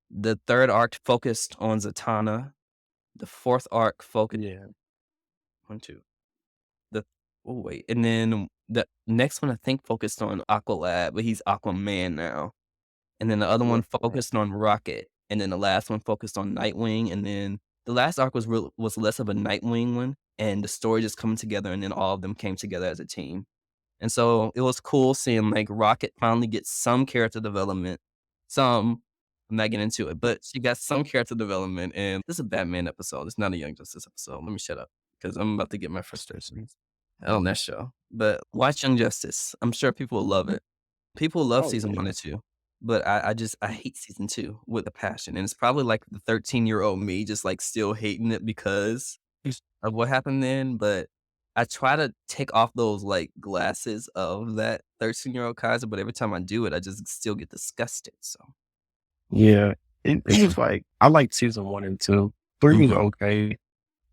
the 3rd arc focused on Zatanna. The 4th arc focused Yeah. 1, 2. The wait, and then the next one I think focused on Aqualad, but he's Aquaman now. And then the other one Yeah. Right. focused on Rocket, and then the last one focused on Nightwing, and then the last arc was less of a Nightwing one, and the story just coming together, and then all of them came together as a team. And so it was cool seeing like Rocket finally get some character development. Some, I'm not getting into it, but she got some character development. And this is a Batman episode. It's not a Young Justice episode. Let me shut up because I'm about to get my frustrations on that show. But watch Young Justice. I'm sure people will love it. People love Oh season yeah. 1 and 2, but I hate season 2 with a passion. And it's probably like the 13-year-old me just like still hating it because of what happened then. But I try to take off those like glasses of that 13-year-old Kaiser, but every time I do it, I just still get disgusted. So Yeah. it was like, I liked season 1 and 2. 3 was Mhm. okay,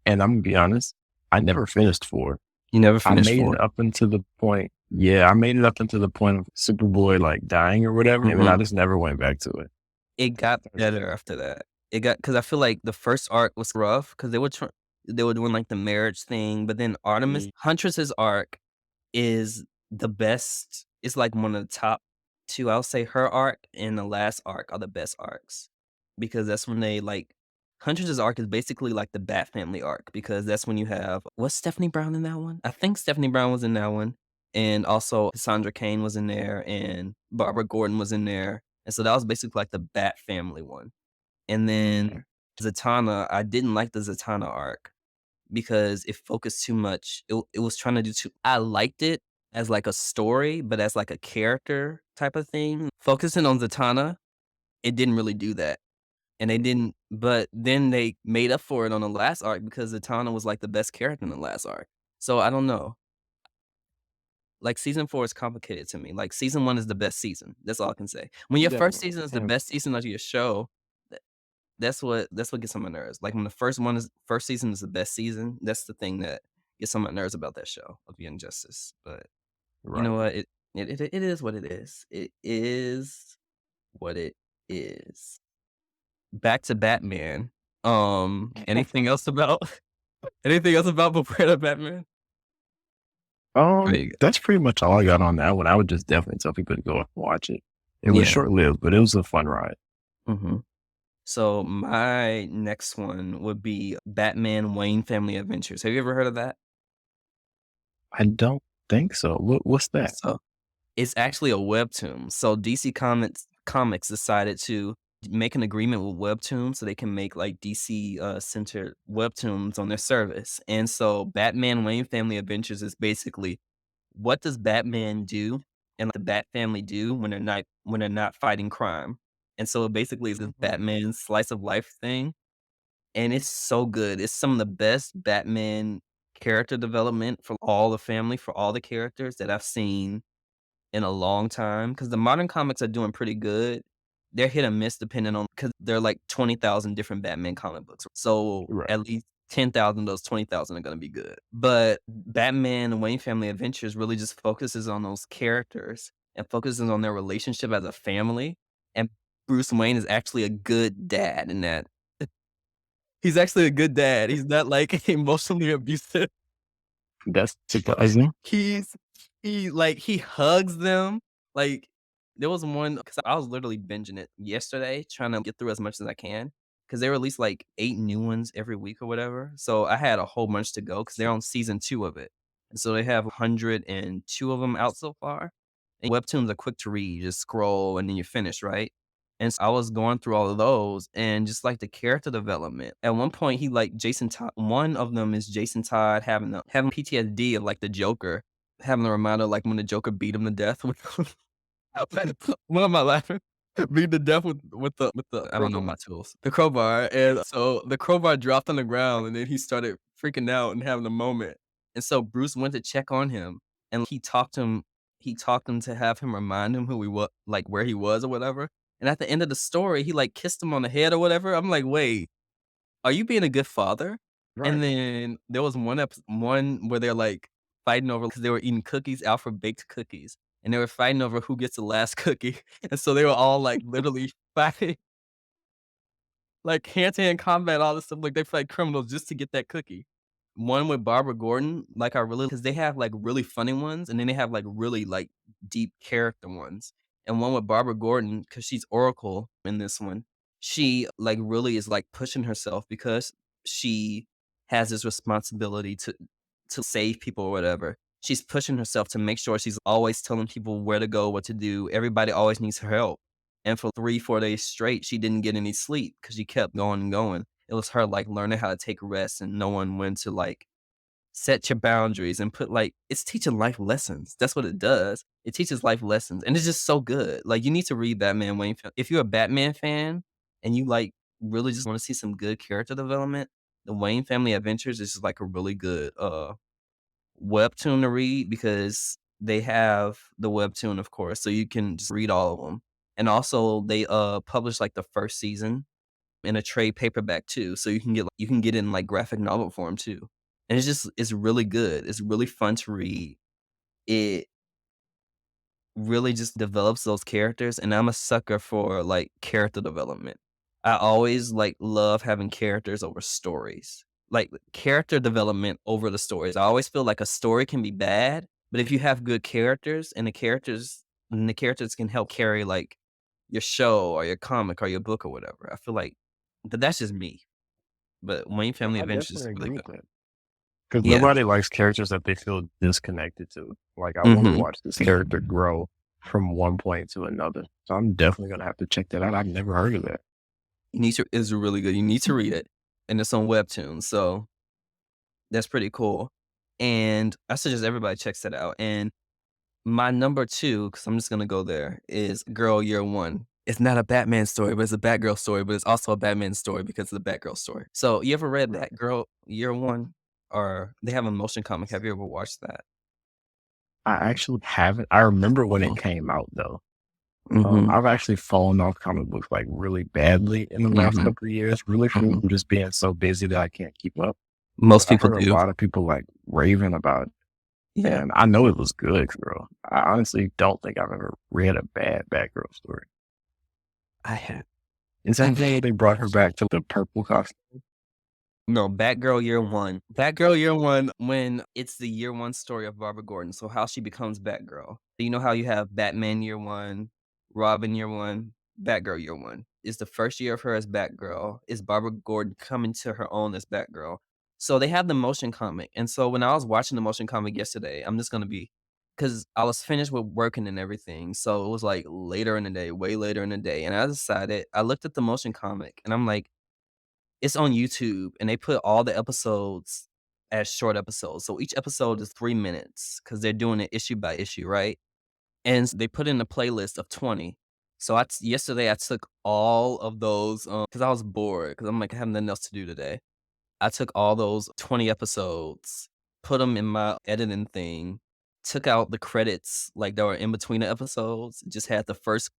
and I'm gonna be honest, I never finished 4. You never I finished made 4? it up until the point yeah, I made it up until the point of Superboy, like, dying or whatever, and then I Mhm. just never went back to it. It got better after that. It got because I feel like the first arc was rough because they were doing, like, the marriage thing, but then Artemis Mm, Huntress's arc is the best. It's, like, one of the top 2. I'll say her arc and the last arc are the best arcs because that's when they, like Huntress's arc is basically like the Batfamily arc because that's when you have was Stephanie Brown in that one? I think Stephanie Brown was in that one, and also Cassandra Cain was in there, and Barbara Gordon was in there. And so that was basically like the Bat Family one. And then Zatanna, I didn't like the Zatanna arc because it focused too much. It was trying to do too I liked it as like a story, but as like a character type of thing. Focusing on Zatanna, it didn't really do that. And they didn't but then they made up for it on the last arc because Zatanna was like the best character in the last arc. So I don't know. Like, season 4 is complicated to me. Like, season 1 is the best season. That's all I can say. When your first definitely, season is the and best season of your show, tha that's what gets on my nerves. Like, when the first season is the best season, that's the thing that gets on my nerves about that show, of Young Justice. But you know right. what? It is what it is. It is what it is. Back to Batman. Anything else about anything else about Before the Batman? There you go. That's pretty much all I got on that one. I would just definitely tell people to go and watch it. It was Yeah. short-lived, but it was a fun ride. Mhm. So my next one would be Batman Wayne Family Adventures. Have you ever heard of that? I don't think so. What's that? So it's actually a webtoon. So DC Comics decided to make an agreement with Webtoon so they can make like DC centered webtoons on their service. And so Batman Wayne Family Adventures is basically what does Batman do and the Bat family do when they're not fighting crime. And so it basically is this Batman slice of life thing. And it's so good. It's some of the best Batman character development for all the family, for all the characters that I've seen in a long time. Because the modern comics are doing pretty good. They're hit or miss depending on because there are like 20,000 different Batman comic books. So Right. at least 10,000 of those 20,000 are gonna be good. But Batman and Wayne Family Adventures really just focuses on those characters and focuses on their relationship as a family. And Bruce Wayne is actually a good dad in that. He's actually a good dad. He's not, like, emotionally abusive. That's surprising. He's he hugs them. Like, there was one because I was literally binging it yesterday, trying to get through as much as I can because they release, like, 8 new ones every week or whatever. So, I had a whole bunch to go because 'cause they're on season 2 of it. And so they have 102 of them out so far. And webtoons are quick to read. You just scroll and then you're finished, right? And so I was going through all of those and just, like, the character development. At one point, he, like, Jason Todd one of them is Jason Todd having PTSD of, like, the Joker, having a reminder, like, when the Joker beat him to death with why am I laughing? Beat to death with the I don't know my tools. The crowbar, and so the crowbar dropped on the ground, and then he started freaking out and having a moment. And so Bruce went to check on him, and he talked him to have him remind him who he was, like, where he was or whatever. And at the end of the story, he, like, kissed him on the head or whatever. I'm like, "Wait, are you being a good father?" And Right. then there was one where they're, like, fighting over because they were eating cookies, Alfred baked cookies, and they were fighting over who gets the last cookie, and so they were all, like, literally fighting, like, hand-to-hand combat, all this stuff, like, they fight criminals just to get that cookie. One with Barbara Gordon, like, I really because they have, like, really funny ones, and then they have, like, really, like, deep character ones. And one with Barbara Gordon, because she's Oracle in this one, she, like, really is, like, pushing herself because she has this responsibility to save people or whatever. She's pushing herself to make sure she's always telling people where to go, what to do. Everybody always needs her help. And for 3, 4 days straight, she didn't get any sleep because she kept going and going. It was her, like, learning how to take rest and knowing when to, like, set your boundaries and put, like it's teaching life lessons. That's what it does. It teaches life lessons, and it's just so good. Like, you need to read Batman Wayne Fa if you're a Batman fan and you, like, really just wanna see some good character development, the Wayne Family Adventures is just, like, a really good, webtoon to read because they have the webtoon, of course, so you can just read all of them. And also they published like the first season in a trade paperback too, so you can get it in like graphic novel form too. And it's really good. It's really fun to read. It really just develops those characters, and I'm a sucker for like character development. I always like love having characters over stories. Like character development over the stories. I always feel like a story can be bad, but if you have good characters and the characters can help carry like your show or your comic or your book or whatever. I feel like that's just me. But Wayne No, Family I Adventures is definitely really agree good. with that. Because Yeah. nobody likes characters that they feel disconnected to. Like, I want to Mhm. watch this character grow from one point to another. So I'm definitely going to have to check that out. I've never heard of that. It's really good. You need to read it. And it's on Webtoon. So that's pretty cool. And I suggest everybody checks that out. And my number 2, because I'm just gonna go there, is Girl Year One. It's not a Batman story, but it's a Batgirl story, but it's also a Batman story because of the Batgirl story. So you ever read Right. Batgirl Year One? Or they have a motion comic. Have you ever watched that? I actually haven't. I remember when it came out, though. Mhm. I've actually fallen off comic books like really badly in the last Mhm. couple of years, really from Mhm. just being so busy that I can't keep up. Most But I've people heard a do. lot of people like raving about it, Yeah. and I know it was good, girl. I honestly don't think I've ever read a bad Batgirl story. I have. Is that why they brought her back to the purple costume? No, Batgirl Year One. Batgirl Year One, when it's the year one story of Barbara Gordon, so how she becomes Batgirl. You know how you have Batman Year One, Robin Year One, Batgirl Year One. It's the first year of her as Batgirl. Is Barbara Gordon coming to her own as Batgirl. So they have the motion comic. And so when I was watching the motion comic yesterday, I'm just gonna be because I was finished with working and everything. So it was like later in the day, way later in the day. And I looked at the motion comic and I'm like, it's on YouTube, and they put all the episodes as short episodes. So each episode is 3 minutes because 'cause they're doing it issue by issue, right? And they put in a playlist of 20. So yesterday I took all of those, because I was bored because 'cause I'm like, I have nothing else to do today. I took all those 20 episodes, put them in my editing thing, took out the credits, like, that were in between the episodes, just had the first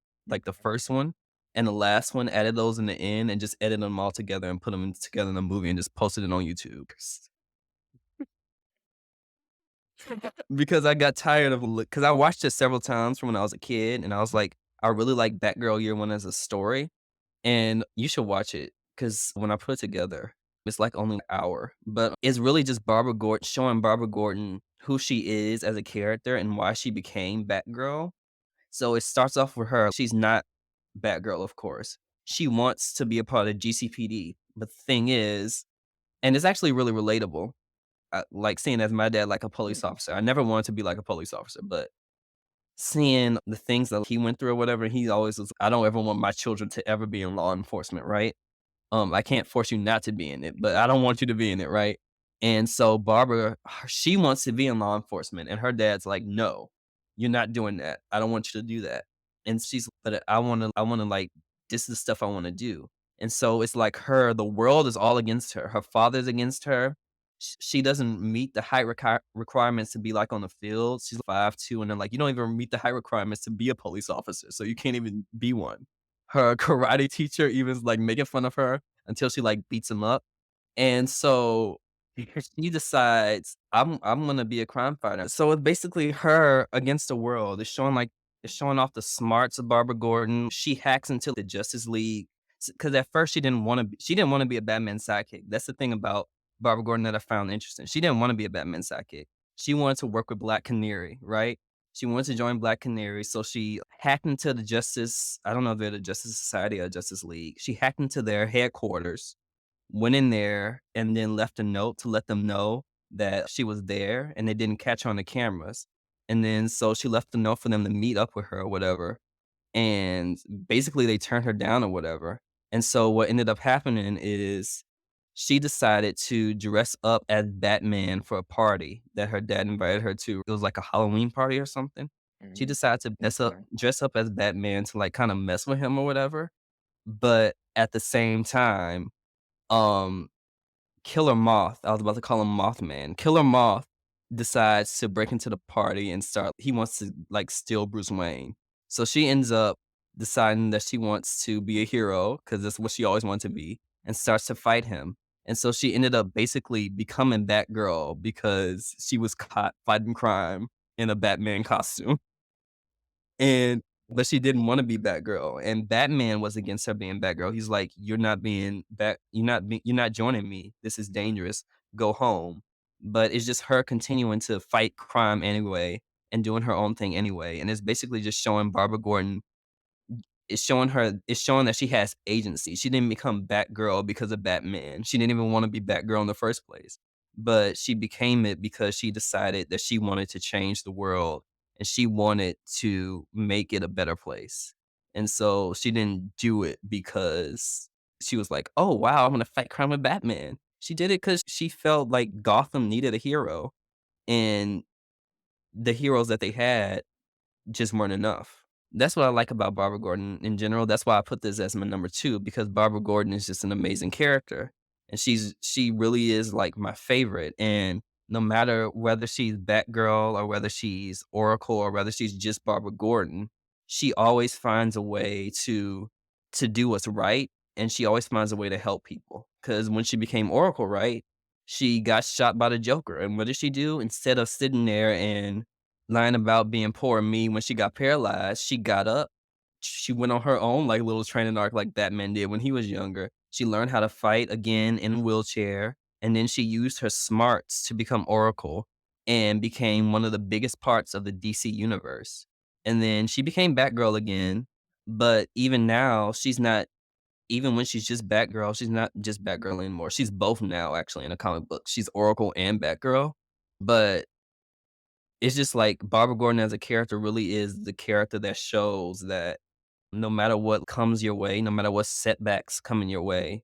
one and the last one, added those in the end, and just edited them all together and put them together in a movie and just posted it on YouTube. Because I got tired of because I watched it several times from when I was a kid, and I was like, I really like Batgirl Year One as a story, and you should watch it because when I put it together, it's like only an hour, but it's really just Barbara Gordon showing Barbara Gordon who she is as a character and why she became Batgirl. So it starts off with her. She's not Batgirl, of course. She wants to be a part of GCPD, but the thing is, and it's actually really relatable. Like seeing as my dad like a police officer. I never wanted to be like a police officer, but seeing the things that he went through or whatever, he always was, I don't ever want my children to ever be in law enforcement, right? I can't force you not to be in it, but I don't want you to be in it, right? And so Barbara, she wants to be in law enforcement, and her dad's like, "No, you're not doing that. I don't want you to do that." And she's, but I want to like, this is the stuff I want to do. And so it's like the world is all against her. Her father's against her. She doesn't meet the height requirements to be like on the field. She's 5'2", and they're like, you don't even meet the height requirements to be a police officer, so you can't even be one. Her karate teacher even is like making fun of her until she like beats him up. And so she decides I'm gonna be a crime fighter. So it's basically her against the world. It's showing off the smarts of Barbara Gordon. She hacks into the Justice League because at first she didn't want to be a Batman sidekick. That's the thing about Barbara Gordon that I found interesting. She didn't want to be a Batman sidekick. She wanted to work with Black Canary, right? She wanted to join Black Canary, so she hacked into the Justice. I don't know if they're the Justice Society or Justice League. She hacked into their headquarters, went in there, and then left a note to let them know that she was there, and they didn't catch her on the cameras. And then so she left a note for them to meet up with her or whatever. And basically they turned her down or whatever. And so what ended up happening is she decided to dress up as Batman for a party that her dad invited her to. It was like a Halloween party or something. She Mhm. decided to Okay. dress up as Batman to like kind of mess with him or whatever. But at the same time, um, Killer Moth, I was about to call him Mothman. Killer Moth decides to break into the party and he wants to like steal Bruce Wayne. So she ends up deciding that she wants to be a hero because that's what she always wanted to be, and starts to fight him. And so she ended up basically becoming Batgirl because she was caught fighting crime in a Batman costume. And but she didn't wanna be Batgirl, and Batman was against her being Batgirl. He's like, "You're not being you're not joining me. This is dangerous. Go home." But it's just her continuing to fight crime anyway and doing her own thing anyway, and it's basically just showing Barbara Gordon, it's showing that she has agency. She didn't become Batgirl because of Batman. She didn't even wanna be Batgirl in the first place, but she became it because she decided that she wanted to change the world, and she wanted to make it a better place. And so she didn't do it because she was like, "Oh, wow, I'm gonna fight crime with Batman." She did it because she felt like Gotham needed a hero, and the heroes that they had just weren't enough. That's what I like about Barbara Gordon in general. That's why I put this as my number 2 because Barbara Gordon is just an amazing character, and she really is, like, my favorite, and no matter whether she's Batgirl or whether she's Oracle or whether she's just Barbara Gordon, she always finds a way to do what's right, and she always finds a way to help people. Because when she became Oracle, right, she got shot by the Joker, and what did she do? Instead of sitting there and lying about being poor me when she got paralyzed, she got up. She went on her own, like, little training arc like Batman did when he was younger. She learned how to fight again in a wheelchair, and then she used her smarts to become Oracle and became one of the biggest parts of the DC universe. And then she became Batgirl again, but even now, she's not even when she's just Batgirl, she's not just Batgirl anymore. She's both now actually in a comic book. She's Oracle and Batgirl, but it's just like Barbara Gordon as a character really is the character that shows that no matter what comes your way, no matter what setbacks come in your way,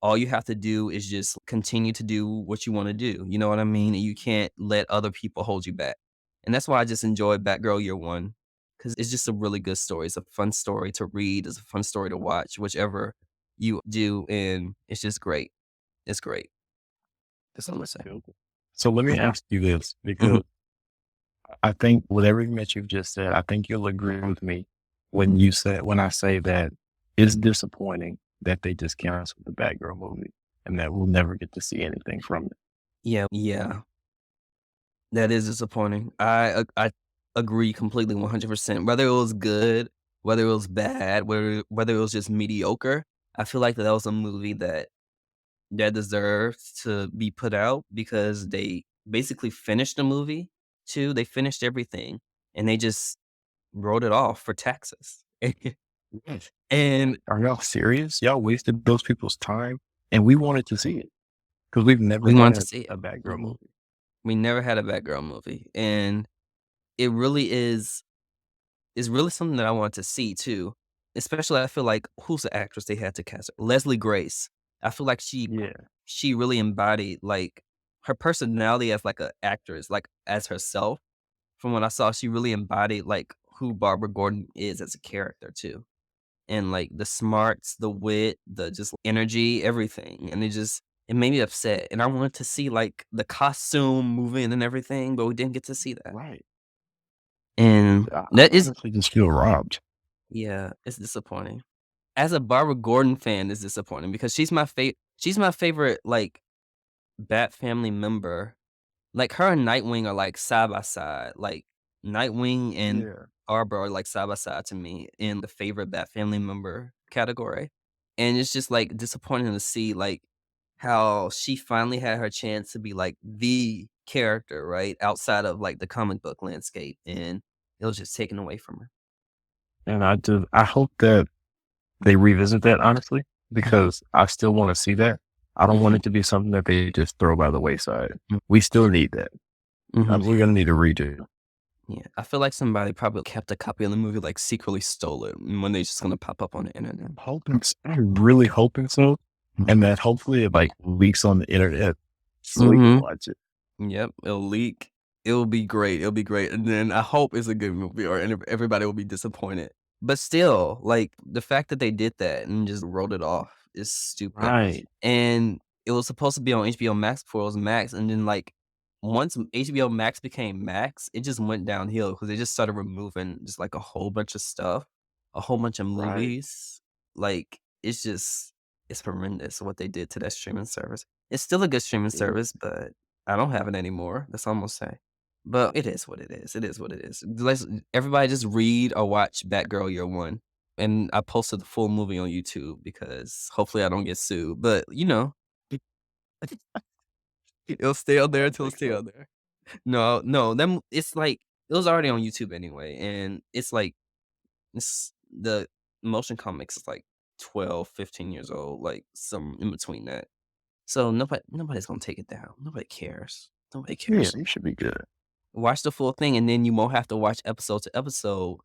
all you have to do is just continue to do what you wanna do, you know what I mean? And you can't let other people hold you back. And that's why I just enjoyed Batgirl Year One, because it's just a really good story. It's a fun story to read, it's a fun story to watch, whichever you do, and it's just great. It's great. That's all I'm gonna say. Cool. So let me Mhm, ask you this mhm. because I think with everything that you've just said, I think you'll agree with me when I say that it's disappointing that they just canceled the Batgirl movie and that we'll never get to see anything from it. Yeah. That is disappointing. I agree completely 100%. Whether it was good, whether it was bad, whether it was just mediocre, I feel like that was a movie that deserved to be put out because they basically finished the movie too. They finished everything, and they just wrote it off for taxes. Yes. And Are y'all serious? Y'all wasted those people's time and we wanted to see it because we've never we wanted to had see it. a Batgirl Mhm. movie. We never had a Batgirl movie, and it really is really something that I want to see too. Especially, I feel like who's the actress they had to cast her? Leslie Grace. I feel like Yeah. she really embodied like her personality as like a actress, like as herself. From what I saw, she really embodied like who Barbara Gordon is as a character too. And like the smarts, the wit, the just energy, everything. And it made me upset. And I wanted to see like the costume moving and everything, but we didn't get to see that. Right. And I that is honestly just feel robbed. yeah, it's disappointing. As a Barbara Gordon fan, it's disappointing because she's my favorite, like, Bat Family member. Like, her and Nightwing are, like, side by side. Like, Nightwing and Yeah. Barbara are, like, side by side to me in the favorite Bat Family member category. And it's just, like, disappointing to see, like, how she finally had her chance to be, like, the character, right, outside of, like, the comic book landscape, and it was just taken away from her. And I hope that they revisit that honestly, Mhm, because I still want to see that. I don't want mhm, it to be something that they just throw by the wayside. mm, We still need that. mhm. We're going to need a redo. Yeah, I feel like somebody probably kept a copy of the movie, like, secretly stole it, and one day it's just gonna pop up on the internet. I'm really hoping so. Mhm. And that hopefully it like leaks on the internet so we can Mhm. watch it. Yep, it'll leak. It'll be great, it'll be great, and then I hope it's a good movie or everybody will be disappointed. But still, like, the fact that they did that and just wrote it off is stupid, Right. and it was supposed to be on HBO Max before it was Max, and then, like, once HBO Max became Max, it just went downhill because they just started removing just, like, a whole bunch of stuff a whole bunch of Right. movies. Like, it's horrendous what they did to that streaming service. It's still a good streaming Yeah. service, but I don't have it anymore. That's all I'm gonna say. But it is what it is. It is what it is. Everybody just read or watch Batgirl Year One. And I posted the full movie on YouTube because hopefully I don't get sued. But it'll stay on I there don't until think it's stay so. on there. No, them it's like it was already on YouTube anyway, and it's like the motion comics is like 12, 15 years old, like some in between that. So nobody's gonna take it down. Nobody cares. Nobody Yeah, cares. you should be good. Watch the full thing, and then you won't have to watch episode to episode,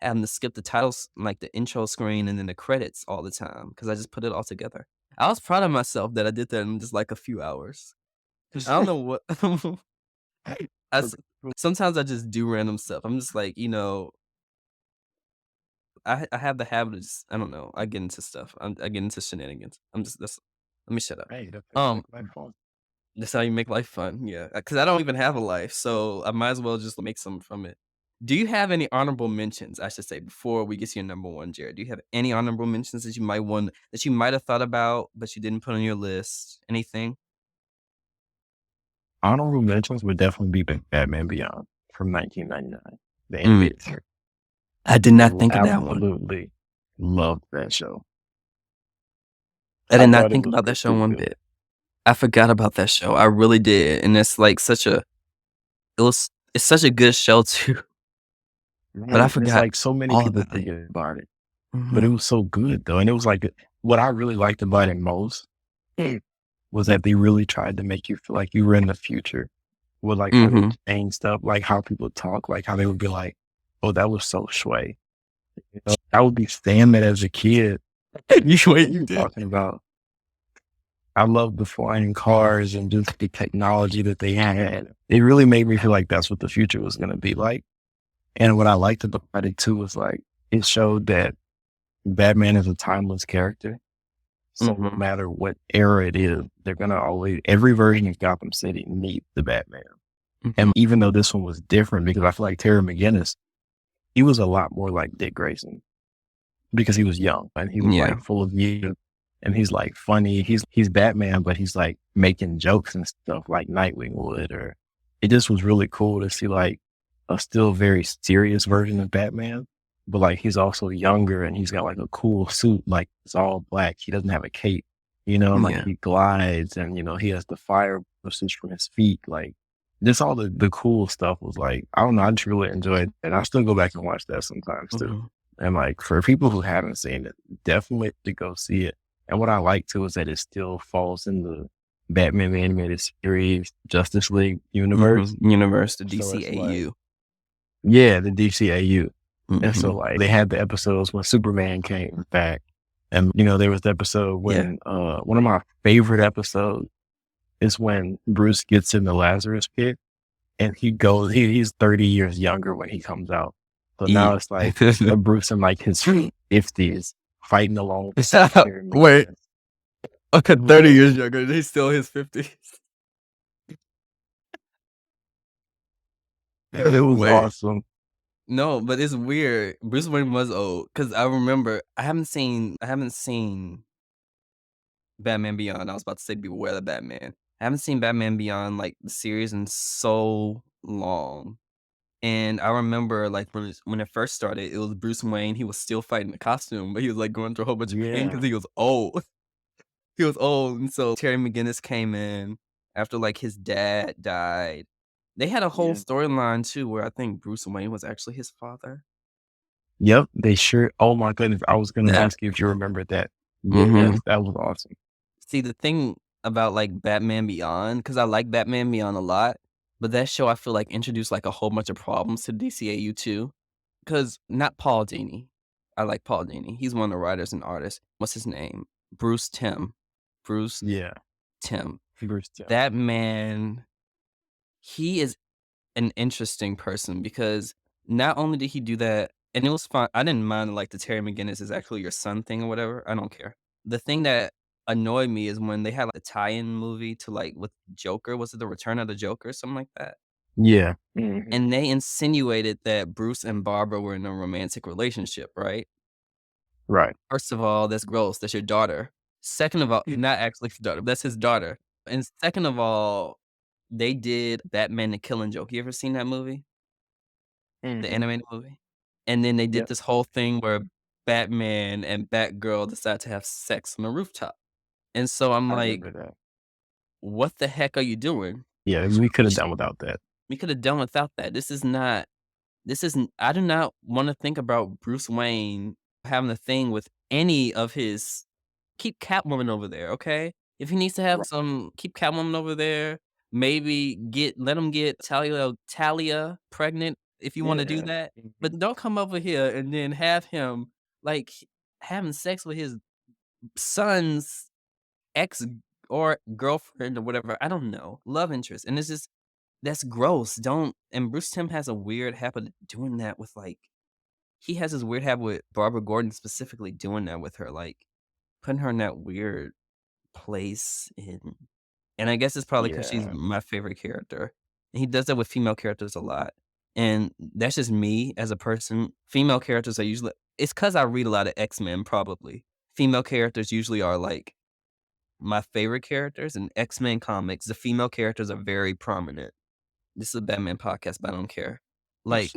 having to skip the titles, like the intro screen and then the credits all the time because I just put it all together. I was proud of myself that I did that in just like a few hours. I don't know what. I s- Sometimes I just do random stuff. I'm just like, I have the habit of just I don't know. I get into stuff. I get into shenanigans. I'm just that's. Let me shut up. Hey, that's how you Um, make life fun. that's how you make life fun. Yeah, because I don't even have a life, so I might as well just make some from it. Do you have any honorable mentions? I should say before we get to your number one, Jared. Do you have any honorable mentions that you might have thought about but you didn't put on your list? Anything? Honorable mentions would definitely be Batman Beyond from 1999, the Mm, animated series. I did not think of that one. Absolutely loved that show. I did I not thought it think was about that show really one good. bit. I forgot about that show. I really did, and it's like it's such a good show too. But I Right. It's forgot like so many all people about it. forget about it, but it Mhm. was so good though. And it was like what I really liked about it most was that they really tried to make you feel like you were in the future with like how they Mhm. change stuff, like how people talk, like how they would be like, "Oh, that was so sway." I would be saying that as a kid, You did. talking about I love the flying cars and just the technology that they had. It really made me feel like that's what the future was going to be like. And what I liked about it too was like it showed that Batman is a timeless character. So no Mhm. matter what era it is, they're gonna always every version of Gotham City needs the Batman. Mhm. And even though this one was different, because I feel like Terry McGinnis, he was a lot more like Dick Grayson because he was young and he was Yeah. like full of youth and he's like funny. He's Batman, but he's like making jokes and stuff like Nightwing would. Or it just was really cool to see like a still very serious version of Batman, but like he's also younger and he's got like a cool suit, like it's all black. He doesn't have a cape, and like Yeah. he glides and he has the fire pushes from his feet. Like just all the cool stuff was like, I don't know, I just really enjoyed it. And I still go back and watch that sometimes too. Mhm. And like for people who haven't seen it, definitely to go see it. And what I like too is that it still falls in the Batman the animated series, Justice League universe. Universe, the So it's like, DCAU. yeah, the DCAU. And so Mhm. like they had the episodes when Superman came back. And there was the episode Yeah. when one of my favorite episodes is when Bruce gets in the Lazarus pit and he's 30 years younger when he comes out. So now it's like a Bruce in like his 50s fighting along with Terry Wait. McGinnis. Okay, 30 years younger. He's still his 50s. It was Wait. awesome. No, but it's weird. Bruce Wayne was old because I remember I haven't seen Batman Beyond. I was about to say Beware the Batman. I haven't seen Batman Beyond like the series in so long. And I remember like when it first started, it was Bruce Wayne. He was still fighting the costume, but he was like going through a whole bunch of pain Yeah. because he was old. He was old, and so Terry McGinnis came in after like his dad died. They had a whole Yeah. storyline too, where I think Bruce Wayne was actually his father. Yep. They sure. Oh my goodness. I was going to Yeah. ask you if you remembered that. Mhm. Yes, that was awesome. See, the thing about like Batman Beyond, because I like Batman Beyond a lot, but that show I feel like introduced like a whole bunch of problems to DCAU too. Because not Paul Dini. I like Paul Dini. He's one of the writers and artists. What's his name? Bruce Timm. Bruce Yeah. Timm. Bruce Timm. That man, he is an interesting person because not only did he do that, and it was fine. I didn't mind like the Terry McGinnis is actually your son thing or whatever. I don't care. The thing that annoyed me is when they had like a tie-in movie to like with Joker. Was it the Return of the Joker? Something like that. Yeah. Mhm. And they insinuated that Bruce and Barbara were in a romantic relationship, right? Right. First of all, that's gross. That's your daughter. Second of all, not actually his daughter, that's his daughter. And second of all, they did Batman: The Killing Joke. You ever seen that movie? The Hmm. animated movie? And then they did Yep. this whole thing where Batman and Batgirl decide to have sex on the rooftop. And so I'm I like, remember that. "What the heck are you doing?" Yeah, we could have done without that. We could have done without that. This isn't I do not wanna think about Bruce Wayne having a thing with any of his keep Catwoman over there, okay? If he needs to have Right. some keep Catwoman over there, maybe let him get Talia pregnant if you wanna do Yeah. that, Mhm. but don't come over here and then have him, like, having sex with his son's ex or girlfriend or whatever, I don't know, love interest, and it's just that's gross, don't and Bruce Timm has a weird habit of doing that with, like he has this weird habit with Barbara Gordon specifically doing that with her, like, putting her in that weird place and I guess it's probably because she's Yeah. my favorite character, and he does that with female characters a lot, and that's just me as a person. Female characters are usually it's because I read a lot of X-Men probably. Female characters usually are, like, my favorite characters in X-Men comics, the female characters are very prominent. This is a Batman podcast, but I don't care. Like,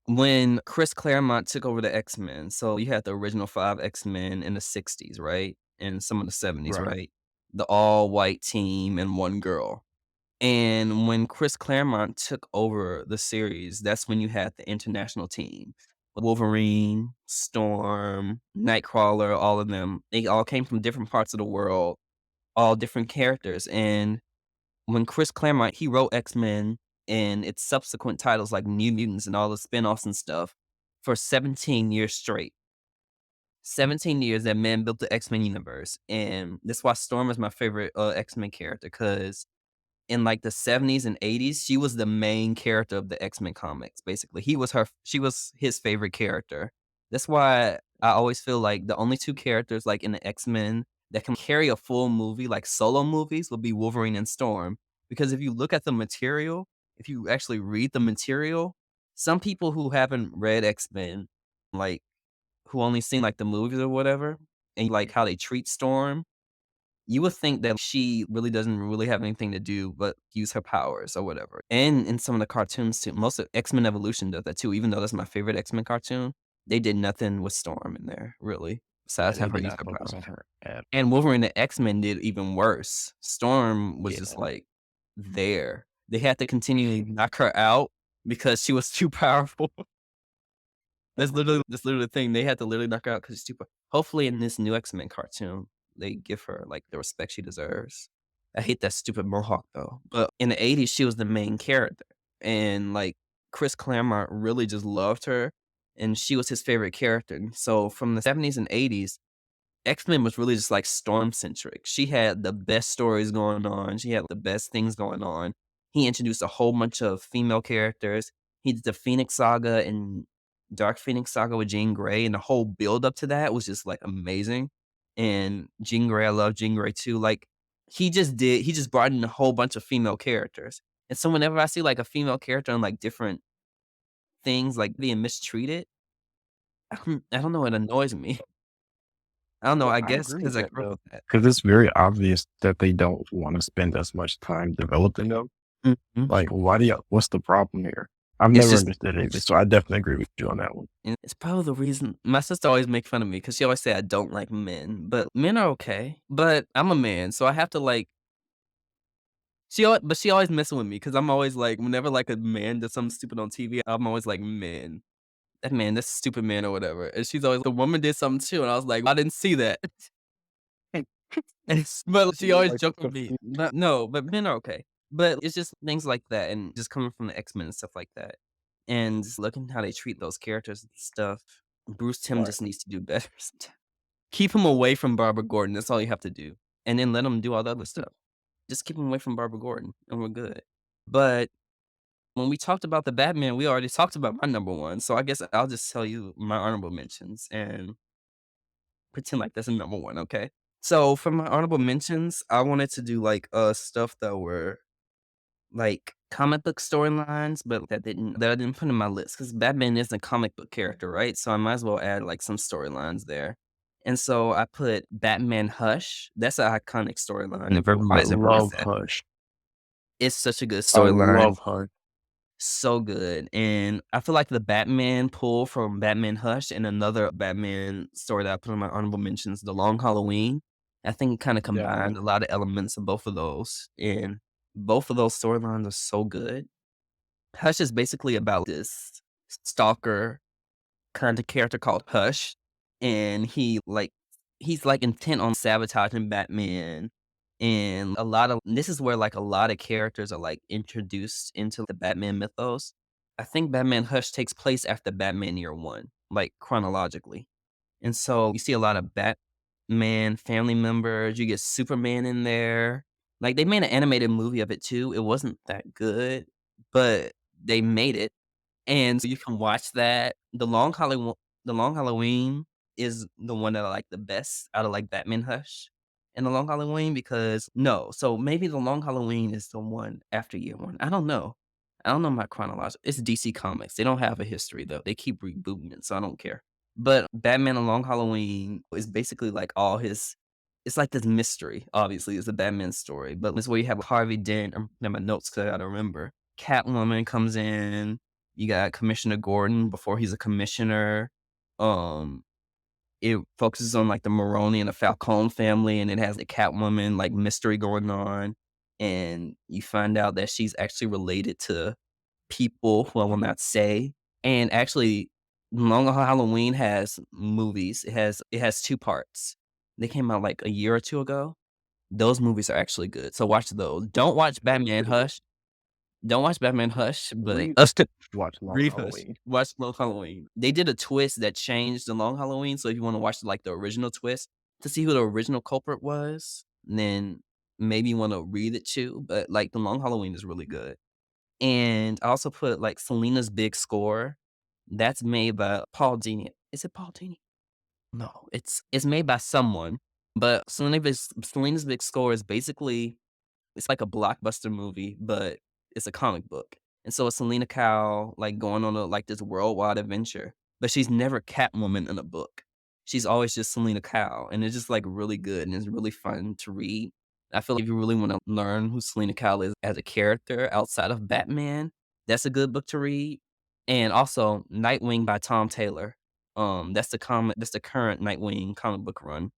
when Chris Claremont took over the X-Men, so you had the original 5 X-Men in the '60s, right? And some of the '70s, Right. right? The all-white team and 1 girl. And when Chris Claremont took over the series, that's when you had the international team. Wolverine, Storm, Nightcrawler, all of them. They all came from different parts of the world, all different characters, and when Chris Claremont, he wrote X-Men and its subsequent titles like New Mutants and all the spinoffs and stuff for 17 years straight. 17 years that man built the X-Men universe. And that's why Storm is my favorite X-Men character because in like the '70s and '80s, she was the main character of the X-Men comics, basically. She was his favorite character. That's why I always feel like the only 2 characters like in the X-Men that can carry a full movie, like solo movies, would be Wolverine and Storm. Because if you look at the material, if you actually read the material, some people who haven't read X-Men, like who only seen like the movies or whatever, and like how they treat Storm, you would think that she really doesn't really have anything to do but use her powers or whatever. And in some of the cartoons too, most of X-Men Evolution does that too, even though that's my favorite X-Men cartoon. They did nothing with Storm in there, really, Yeah, besides they have her did use not her focus on powers. her at And Wolverine the X-Men did even worse. Storm was just yeah. like there. They had to continually knock her out because she was too powerful. That's literally the thing. They had to literally knock her out because she's too hopefully in this new X-Men cartoon, they give her, like, the respect she deserves. I hate that stupid mohawk, though. But in the '80s, she was the main character, and, like, Chris Claremont really just loved her, and she was his favorite character. And so from the '70s and '80s, X-Men was really just, like, Storm-centric. She had the best stories going on, she had the best things going on. He introduced a whole bunch of female characters. He did the Phoenix Saga and Dark Phoenix Saga with Jean Grey, and the whole build up to that was just, like, amazing. And Jean Grey, I love Jean Grey too. Like, he just brought in a whole bunch of female characters. And so whenever I see, like, a female character in, like, different things, like, being mistreated, I don't know, it annoys me. I don't know, Yeah, I I guess agree with because I that grew up though, with that. because it's very obvious that they don't want to spend as much time developing them. Mhm. Like, why do you? What's the problem here? I've It's never just understood it, so I definitely agree with you on that one. and it's probably the reason my sister always make fun of me because she always say I don't like men, but men are okay. But I'm a man, so I have to, like she always messing with me because 'cause I'm always like whenever, like, a man does something stupid on TV, I'm always like, "Man, that man, that's a stupid man," or whatever, and she's always, "The woman did something too," and I was like, "I didn't see that." But she always Like, joked with me. But no, but men are okay. But it's just things like that and just coming from the X-Men and stuff like that. And just looking how they treat those characters and stuff. Bruce Timm right. just needs to do better. Keep him away from Barbara Gordon. That's all you have to do. And then let him do all the other stuff. Just keep him away from Barbara Gordon and we're good. But when we talked about the Batman, we already talked about my number one. So I guess I'll just tell you my honorable mentions and pretend like that's a number one, okay? So for my honorable mentions, I wanted to do like stuff that were like comic book storylines, but that I didn't put in my list because Batman is a comic book character, right? So I might as well add like some storylines there. And so I put Batman Hush. That's an iconic storyline. If I everybody's ever read love that, Hush. it's such a good I storyline. love Hush. So good. And I feel like the Batman pull from Batman Hush and another Batman story that I put in my honorable mentions, The Long Halloween. I think it kind of combined a Definitely. lot of elements of both of those. And both of those storylines are so good. Hush is basically about this stalker kind of character called Hush, and he's like intent on sabotaging Batman. And a lot of this is where like a lot of characters are like introduced into the Batman mythos. I think Batman Hush takes place after Batman Year One, like chronologically. And so you see a lot of Batman family members. You get Superman in there. Like they made an animated movie of it too. It wasn't that good, but they made it. And so you can watch that. The Long Halloween is the one that I like the best out of, like, Batman Hush and The Long Halloween because no, so maybe The Long Halloween is the one after year 1. I don't know. I don't know my chronological it's DC Comics. They don't have a history, though. They keep rebooting it, so I don't care. But Batman: The Long Halloween is basically, like, all his it's like this mystery, obviously, it's a Batman story, but it's where you have Harvey Dent my notes 'cause I gotta remember. Catwoman comes in, you got Commissioner Gordon before he's a commissioner. Um, it focuses on, like, the Maroni and the Falcone family, and it has the Catwoman, like, mystery going on, and you find out that she's actually related to people who I will not say. And actually, Long Halloween has movies. It has 2 parts. They came out, like, a year or 2 ago. Those movies are actually good, so watch those. Don't watch Batman Hush, but Read Watch Long read Hush. Halloween. Watch Long Halloween. They did a twist that changed the Long Halloween, so if you wanna watch, like, the original twist to see who the original culprit was, then maybe you wanna read it too, but, like, the Long Halloween is really good. And I also put, like, Selina's Big Score. That's made by Paul Dini. Is it Paul Dini? No, it's made by someone, but Selena's Big Score is basically it's like a blockbuster movie, but it's a comic book. And so it's Selena Kyle, like, going on like, this worldwide adventure, but she's never Catwoman in a book. She's always just Selena Kyle, and it's just, like, really good, and it's really fun to read. I feel like if you really wanna learn who Selena Kyle is as a character outside of Batman, that's a good book to read. And also Nightwing by Tom Taylor. That's the current Nightwing comic book run.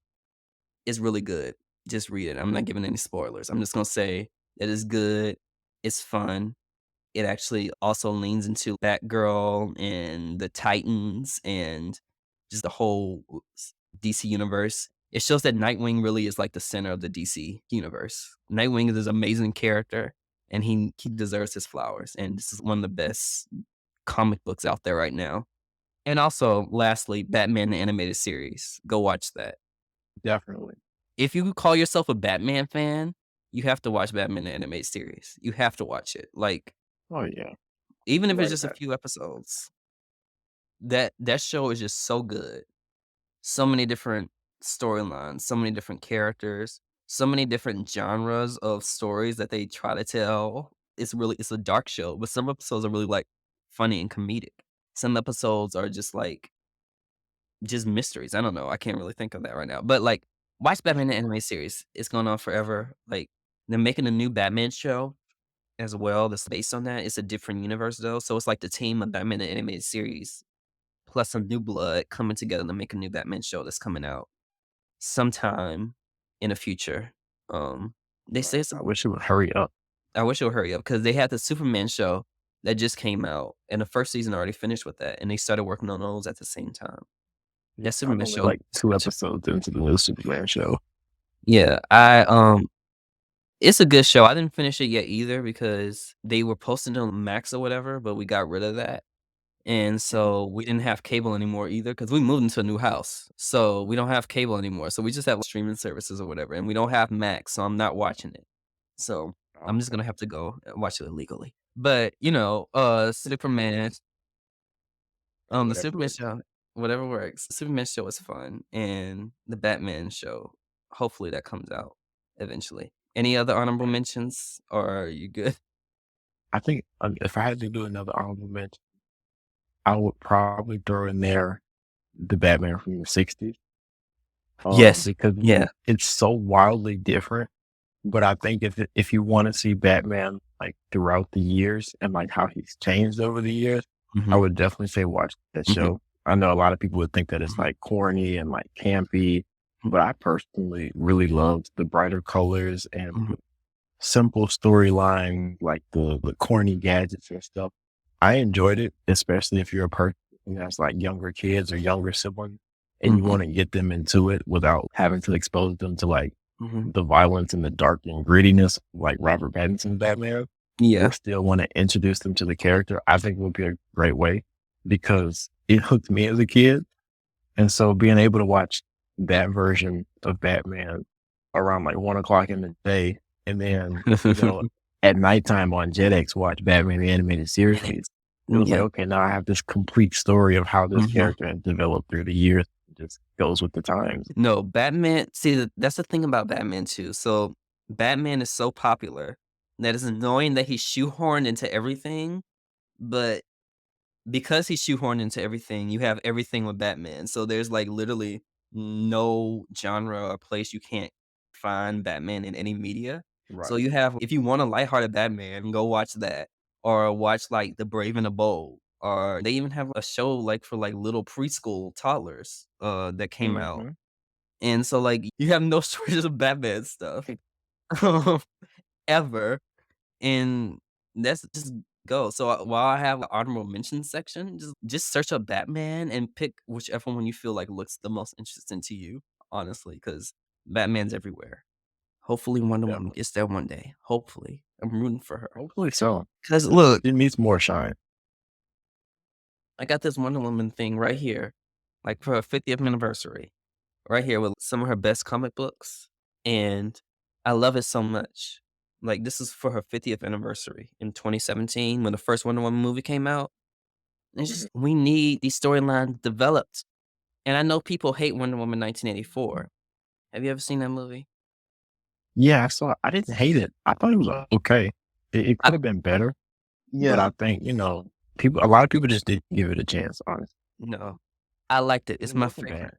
It's really good. Just read it. I'm not giving any spoilers. I'm just gonna say it is good. It's fun. It actually also leans into Batgirl and the Titans and just the whole DC universe. It shows that Nightwing really is like the center of the DC universe. Nightwing is this amazing character, and he deserves his flowers. And this is one of the best comic books out there right now. And also, lastly, Batman the animated series. Go watch that. Definitely. If you call yourself a Batman fan, you have to watch Batman the Animated Series. You have to watch it. Like, Oh yeah. even if it's Like just a that. few episodes, that show is just so good. So many different storylines, so many different characters, so many different genres of stories that they try to tell. It's a dark show, but some episodes are really like funny and comedic. Some episodes are just like just mysteries. I don't know. I can't really think of that right now. But like, watch Batman the Anime Series. It's going on forever. Like, they're making a new Batman show as well that's based on that. It's a different universe though. So it's like the team of Batman the Animated Series plus some new blood coming together to make a new Batman show that's coming out sometime in the future. They say it's I wish it would hurry up. I wish it would hurry up because they had the Superman show that just came out, and the first season already finished with that, and they started working on those at the same time. That I'm Superman only show like 2 episodes into the new Superman show. yeah, it's a good show. I didn't finish it yet either because they were posting it on Max or whatever, but we got rid of that. And so we didn't have cable anymore either because we moved into a new house. So we don't have cable anymore. So we just have streaming services or whatever. And we don't have Max, so I'm not watching it. So I'm just gonna have to go watch it illegally. But Superman, the Whatever Superman works. show, whatever works. Superman show is fun, and the Batman show, hopefully that comes out eventually. Any other honorable mentions, or are you good? I think if I had to do another honorable mention, I would probably throw in there the Batman from the '60s, Yes. because Yeah. it's so wildly different. But I think if you want to see Batman like throughout the years and like how he's changed over the years, I Mhm. would definitely say watch that Mhm. show. I know a lot of people would think that it's Mhm. like corny and like campy, Mhm. but I personally really loved the brighter colors and Mhm. the simple storyline, like the corny gadgets and stuff. I enjoyed it, especially if you're a person who has like younger kids or younger siblings and you Mhm. want to get them into it without having to expose them to like Mhm. the violence and the dark and grittiness like Robert Pattinson's Batman, or Yeah. still want to introduce them to the character. I think would be a great way because it hooked me as a kid. And so being able to watch that version of Batman around like 1 o'clock in the day and then, at nighttime on JetX watch Batman the Animated Series, it was like, Yeah. okay, now I have this complete story of how this Mhm. character has developed through the years. It just goes with the times. No, Batman see, that's the thing about Batman too. So, Batman is so popular that it's annoying that he's shoehorned into everything, but because he's shoehorned into everything, you have everything with Batman. So there's like literally no genre or place you can't find Batman in any media. So Right. you have, if you want a lighthearted Batman, go watch that, or watch like The Brave and the Bold, or they even have a show like for like little preschool toddlers that came out. Hmm. And so like you have no shortage of Batman stuff ever. And that's just go. So, while I have an honorable mention section, just search up Batman and pick whichever one you feel like looks the most interesting to you, honestly, because Batman's everywhere. Hopefully, Wonder Woman Definitely. gets there one day. Hopefully. I'm rooting for her. Hopefully so. Cause look, It needs more shine. I got this Wonder Woman thing right here, like for her 50th anniversary, right here with some of her best comic books, and I love it so much. Like, this is for her 50th anniversary in 2017 when the first Wonder Woman movie came out. It's Mhm. just we need these storylines developed, and I know people hate Wonder Woman 1984. Have you ever seen that movie? Yeah, I saw. I didn't hate it. I thought it was okay. It I could have been better, but Yeah. I think people. A lot of people just didn't give it a chance. Honestly, No. I liked it. It's it my wasn't bad. favorite.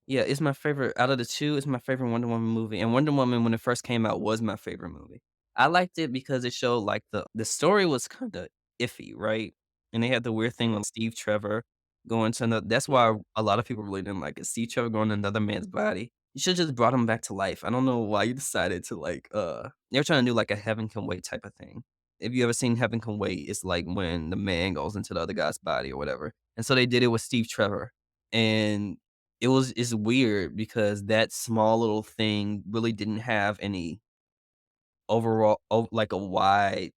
Yeah, it's my favorite out of the 2, it's my favorite Wonder Woman movie, and Wonder Woman, when it first came out, was my favorite movie. I liked it because it showed, like, the story was kinda iffy, right? And they had the weird thing with Steve Trevor going to ano that's Yeah, why a lot of people really didn't like it. Steve Trevor going to another man's body. You should've just brought him back to life. I don't know why you decided to, like, they were trying to do, like, a Heaven Can Wait type of thing. If you ever seen Heaven Can Wait, it's like when the man goes into the other guy's body or whatever, and so they did it with Steve Trevor, and it's weird because that small little thing really didn't have any overall like a wide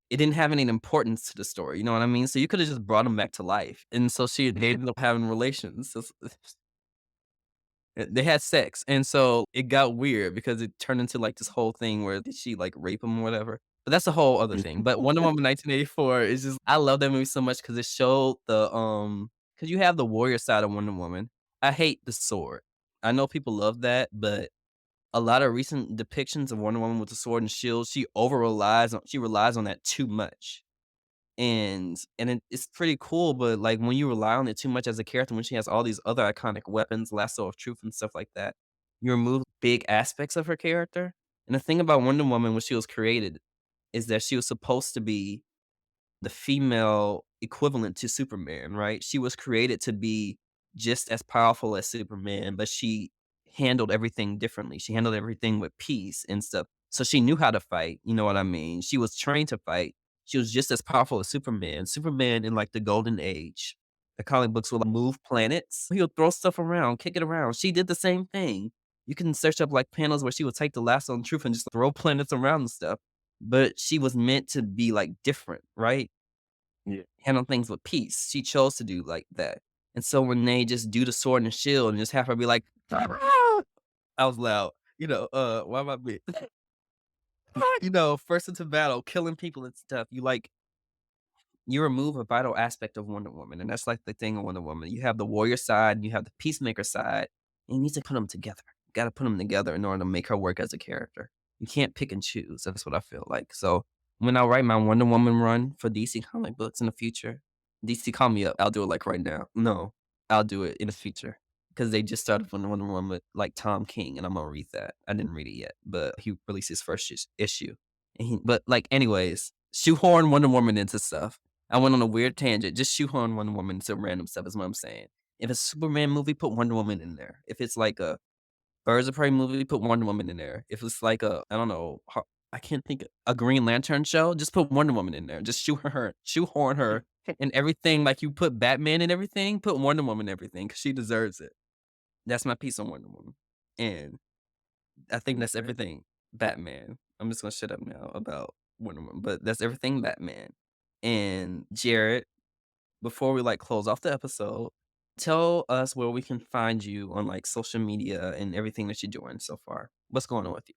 it didn't have any importance to the story, you know what I mean? So you coulda just brought him back to life, and so they ended up having relations. They had sex, and so it got weird because it turned into, like, this whole thing where did she, like, rape him or whatever? But that's a whole other thing. But Wonder Woman 1984 is just I love that movie so much because it showed because you have the warrior side of Wonder Woman. I hate the sword. I know people love that, but a lot of recent depictions of Wonder Woman with the sword and shield, she relies on that too much. And it's pretty cool, but, like, when you rely on it too much as a character, when she has all these other iconic weapons, lasso of truth and stuff like that, you remove big aspects of her character. And the thing about Wonder Woman when she was created is that she was supposed to be the female equivalent to Superman, right? She was created to be just as powerful as Superman, but she handled everything differently. She handled everything with peace and stuff. So she knew how to fight, you know what I mean? She was trained to fight. She was just as powerful as Superman. Superman in like the golden age, the comic books would like, move planets. He would throw stuff around, kick it around. She did the same thing. You can search up like panels where she would take the lasso and truth and just throw planets around and stuff. But she was meant to be like different, right? yeah. Handle things with peace. She chose to do like that. And so when they just do the sword and the shield and just have her be like, "Ah!" I was loud, why am I big? First into battle, killing people and stuff. You remove a vital aspect of Wonder Woman. And that's like the thing of Wonder Woman. You have the warrior side and you have the peacemaker side. And you need to put them together. You got to put them together in order to make her work as a character. You can't pick and choose. That's what I feel like. So when I write my Wonder Woman run for DC comic books in the future, DC, call me up. I'll do it like right now. No, I'll do it in the future because they just started Wonder Woman with like Tom King, and I'm gonna read that. I didn't read it yet, but he released his first issue. But like, anyways, shoehorn Wonder Woman into stuff. I went on a weird tangent. Just shoehorn Wonder Woman into random stuff is what I'm saying. If it's a Superman movie, put Wonder Woman in there. If it's like a Birds of Prey movie, put Wonder Woman in there. If it's like a, I don't know, I can't think of a Green Lantern show, just put Wonder Woman in there. Just shoehorn her and everything. Like you put Batman in everything, put Wonder Woman in everything because she deserves it. That's my piece on Wonder Woman. And I think that's everything Batman. I'm just gonna shut up now about Wonder Woman, but that's everything Batman. And Jared, before we like close off the episode, tell us where we can find you on like social media and everything that you're doing so far. What's going on with you?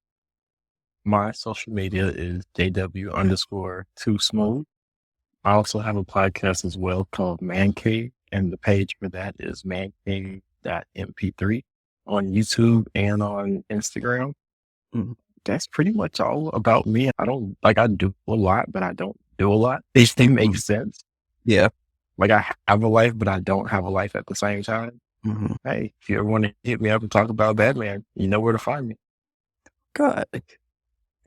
My social media is JW underscore too smooth. I also have a podcast as well called Mancave, and the page for that is mancave.mp3 on YouTube and on Instagram. Mhm. That's pretty much all about me. I do a lot, but I don't do a lot. These things make sense. Yeah. Like I have a life, but I don't have a life at the same time. Mhm. Hey, if you ever want to hit me up and talk about Batman, you know where to find me. God.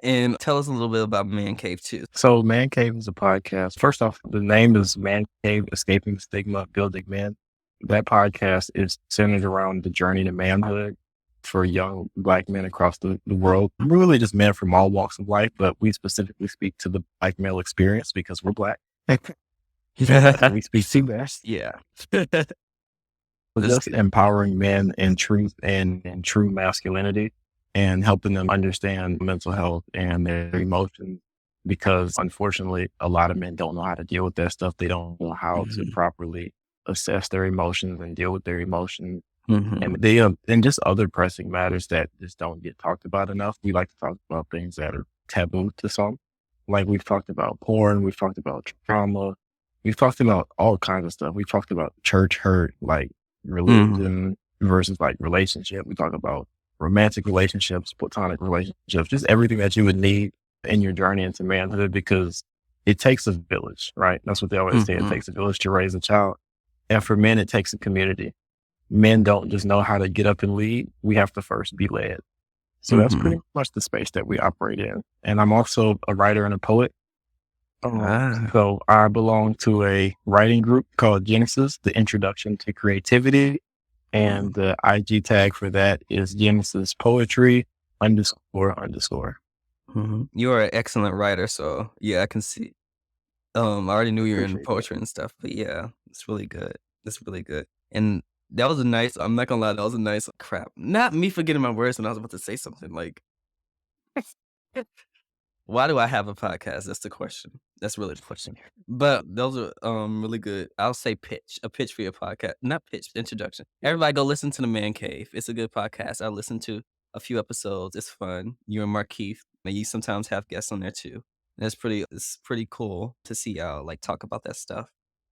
And tell us a little bit about Man Cave too. So Man Cave is a podcast. First off, the name is Man Cave, Escaping Stigma, Building Men. That podcast is centered around the journey to manhood for young Black men across the world. Really just men from all walks of life, but we specifically speak to the Black male experience because we're Black. We speak to that. Yeah. Just empowering men in truth and in true masculinity and helping them understand mental health and their emotions. Because unfortunately, a lot of men don't know how to deal with that stuff. They don't know how to properly assess their emotions and deal with their emotions. And they and just other pressing matters that just don't get talked about enough. We like to talk about things that are taboo to some. Like we've talked about porn, we've talked about trauma, we've talked about all kinds of stuff. We've talked about church hurt, like religion versus like relationship. We talk about romantic relationships, platonic relationships, just everything that you would need in your journey into manhood, because it takes a village, right? That's what they always say. It takes a village to raise a child. And for men, it takes a community. Men don't just know how to get up and lead. We have to first be led. So that's pretty much the space that we operate in. And I'm also a writer and a poet. So I belong to a writing group called Genesis, the Introduction to Creativity. And the IG tag for that is Genesis Poetry __. You are an excellent writer, so yeah, I can see. I already knew you were in poetry and stuff, but yeah, it's really good. It's really good. And that was a nice, I'm not gonna lie, that was a nice crap. Not me forgetting my words when I was about to say something like, why do I have a podcast? That's the question. That's really the question. But those are really good. I'll say a pitch for your podcast. Not pitch, introduction. Everybody go listen to the Man Cave. It's a good podcast. I listened to a few episodes. It's fun. You and Markeith, and you sometimes have guests on there too. And it's pretty cool to see y'all like talk about that stuff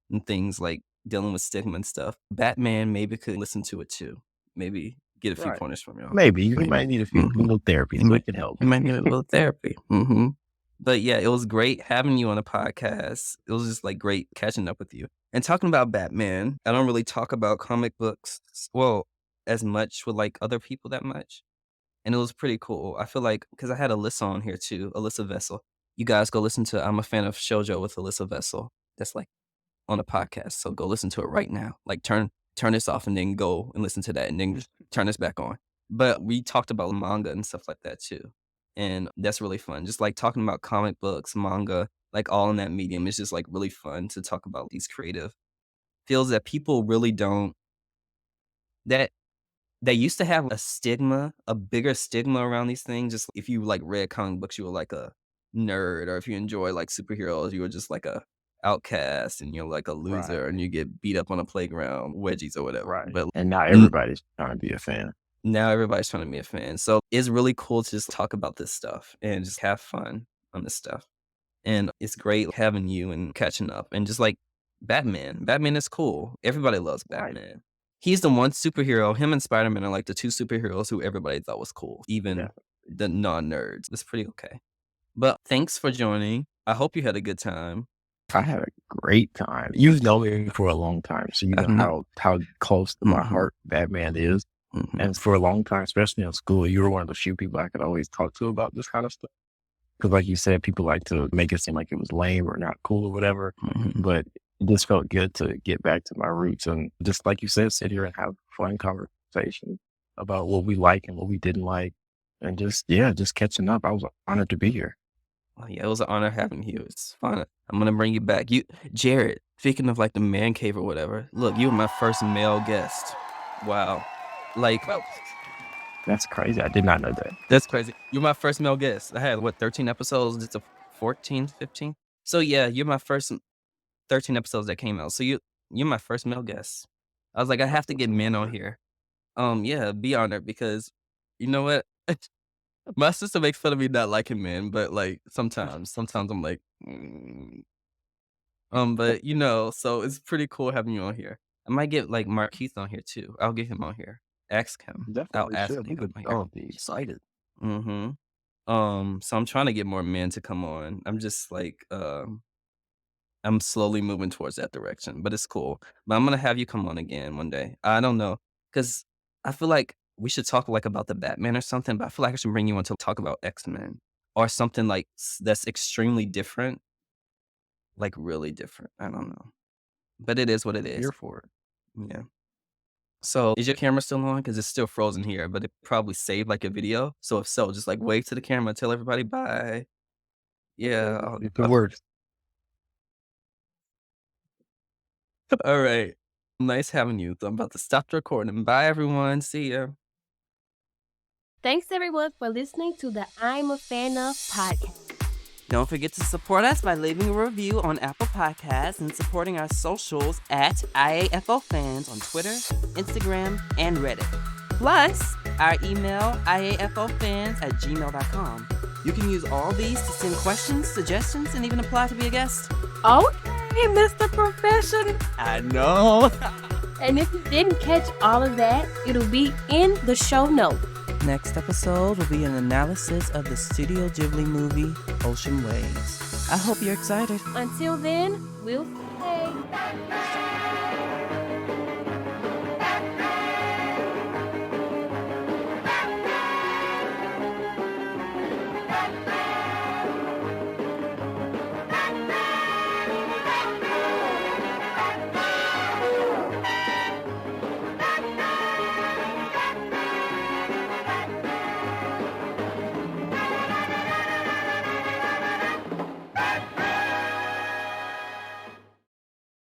and things like dealing with stigma and stuff. Batman maybe could listen to it too. Maybe get a few pointers from y'all. Maybe you might need a few little therapy. So it can help. You might need a little therapy. But yeah, it was great having you on the podcast. It was just like great catching up with you and talking about Batman. I don't really talk about comic books, well, as much with like other people that much. And it was pretty cool. I feel like, because I had Alyssa on here too, Alyssa Vessel. You guys go listen to I'm a Fan of Shoujo with Alyssa Vessel. That's like on a podcast. So go listen to it right now. Like turn this off and then go and listen to that and then turn this back on. But we talked about manga and stuff like that too. And that's really fun. Just like talking about comic books, manga, like all in that medium. It's just like really fun to talk about these creative fields that people really don't, that they used to have a stigma, a bigger stigma around these things. Just if you like read comic books, you were like a nerd, or if you enjoy like superheroes, you were just like a outcast and you're like a loser and you get beat up on a playground, wedgies or whatever. But and now everybody's trying to be a fan. Now everybody's trying to be a fan. So it's really cool to just talk about this stuff and just have fun on this stuff. And it's great having you and catching up. And just like Batman. Batman is cool. Everybody loves Batman. He's the one superhero. Him and Spider-Man are like the two superheroes who everybody thought was cool. Even the non-nerds. It's pretty okay. But thanks for joining. I hope you had a good time. I had a great time. You've known me for a long time, so you know how close to my heart Batman is. And for a long time, especially in school, you were one of the few people I could always talk to about this kind of stuff. Because like you said, people like to make it seem like it was lame or not cool or whatever. But it just felt good to get back to my roots and just like you said, sit here and have fun conversations about what we like and what we didn't like. And just catching up. I was honored to be here. Oh, yeah, it was an honor having you. It's fun. I'm gonna bring you back. Jared, speaking of like the man cave or whatever, look, you were my first male guest. Wow. Like, That's crazy. I did not know that. that's crazy. You're my first male guest. I had, 13 episodes? It's a 14, 15? So, yeah, you're my first 13 episodes that came out. So, you're my first male guest. I was like, I have to get men on here. Yeah, be honored because you know what? My sister makes fun of me not liking men, but, like, sometimes I'm like, but, so it's pretty cool having you on here. I might get, like, Marquise on here too. I'll get him on here. Ask him. I'll Definitely ask should. him He to would come on here. be excited. Mhm. So I'm trying to get more men to come on. I'm just, like, I'm slowly moving towards that direction, but it's cool. But I'm gonna have you come on again one day. I don't know, cause I feel like we should talk, like, about the Batman or something, but I feel like I should bring you on to talk about X-Men or something, like, that's extremely different, like, really different. I don't know. But it is what it is. Here for it. Yeah. So, is your camera still on? Cause it's still frozen here, but it probably saved, like, a video. So if so, just, like, wave to the camera, tell everybody bye. Yeah, If it works. alright. Nice having you. So I'm about to stop the recording. Bye, everyone. See ya. Thanks everyone for listening to the I'm a Fan Of podcast. Don't forget to support us by leaving a review on Apple Podcasts and supporting our socials at IAFO Fans on Twitter, Instagram, and Reddit. Plus, our email, iafofans@gmail.com. You can use all these to send questions, suggestions, and even apply to be a guest. Okay, Mr. Professional. I know. And if you didn't catch all of that, it'll be in the show notes. Next episode will be an analysis of the Studio Ghibli movie, Ocean Waves. I hope you're excited. Until then, we'll say.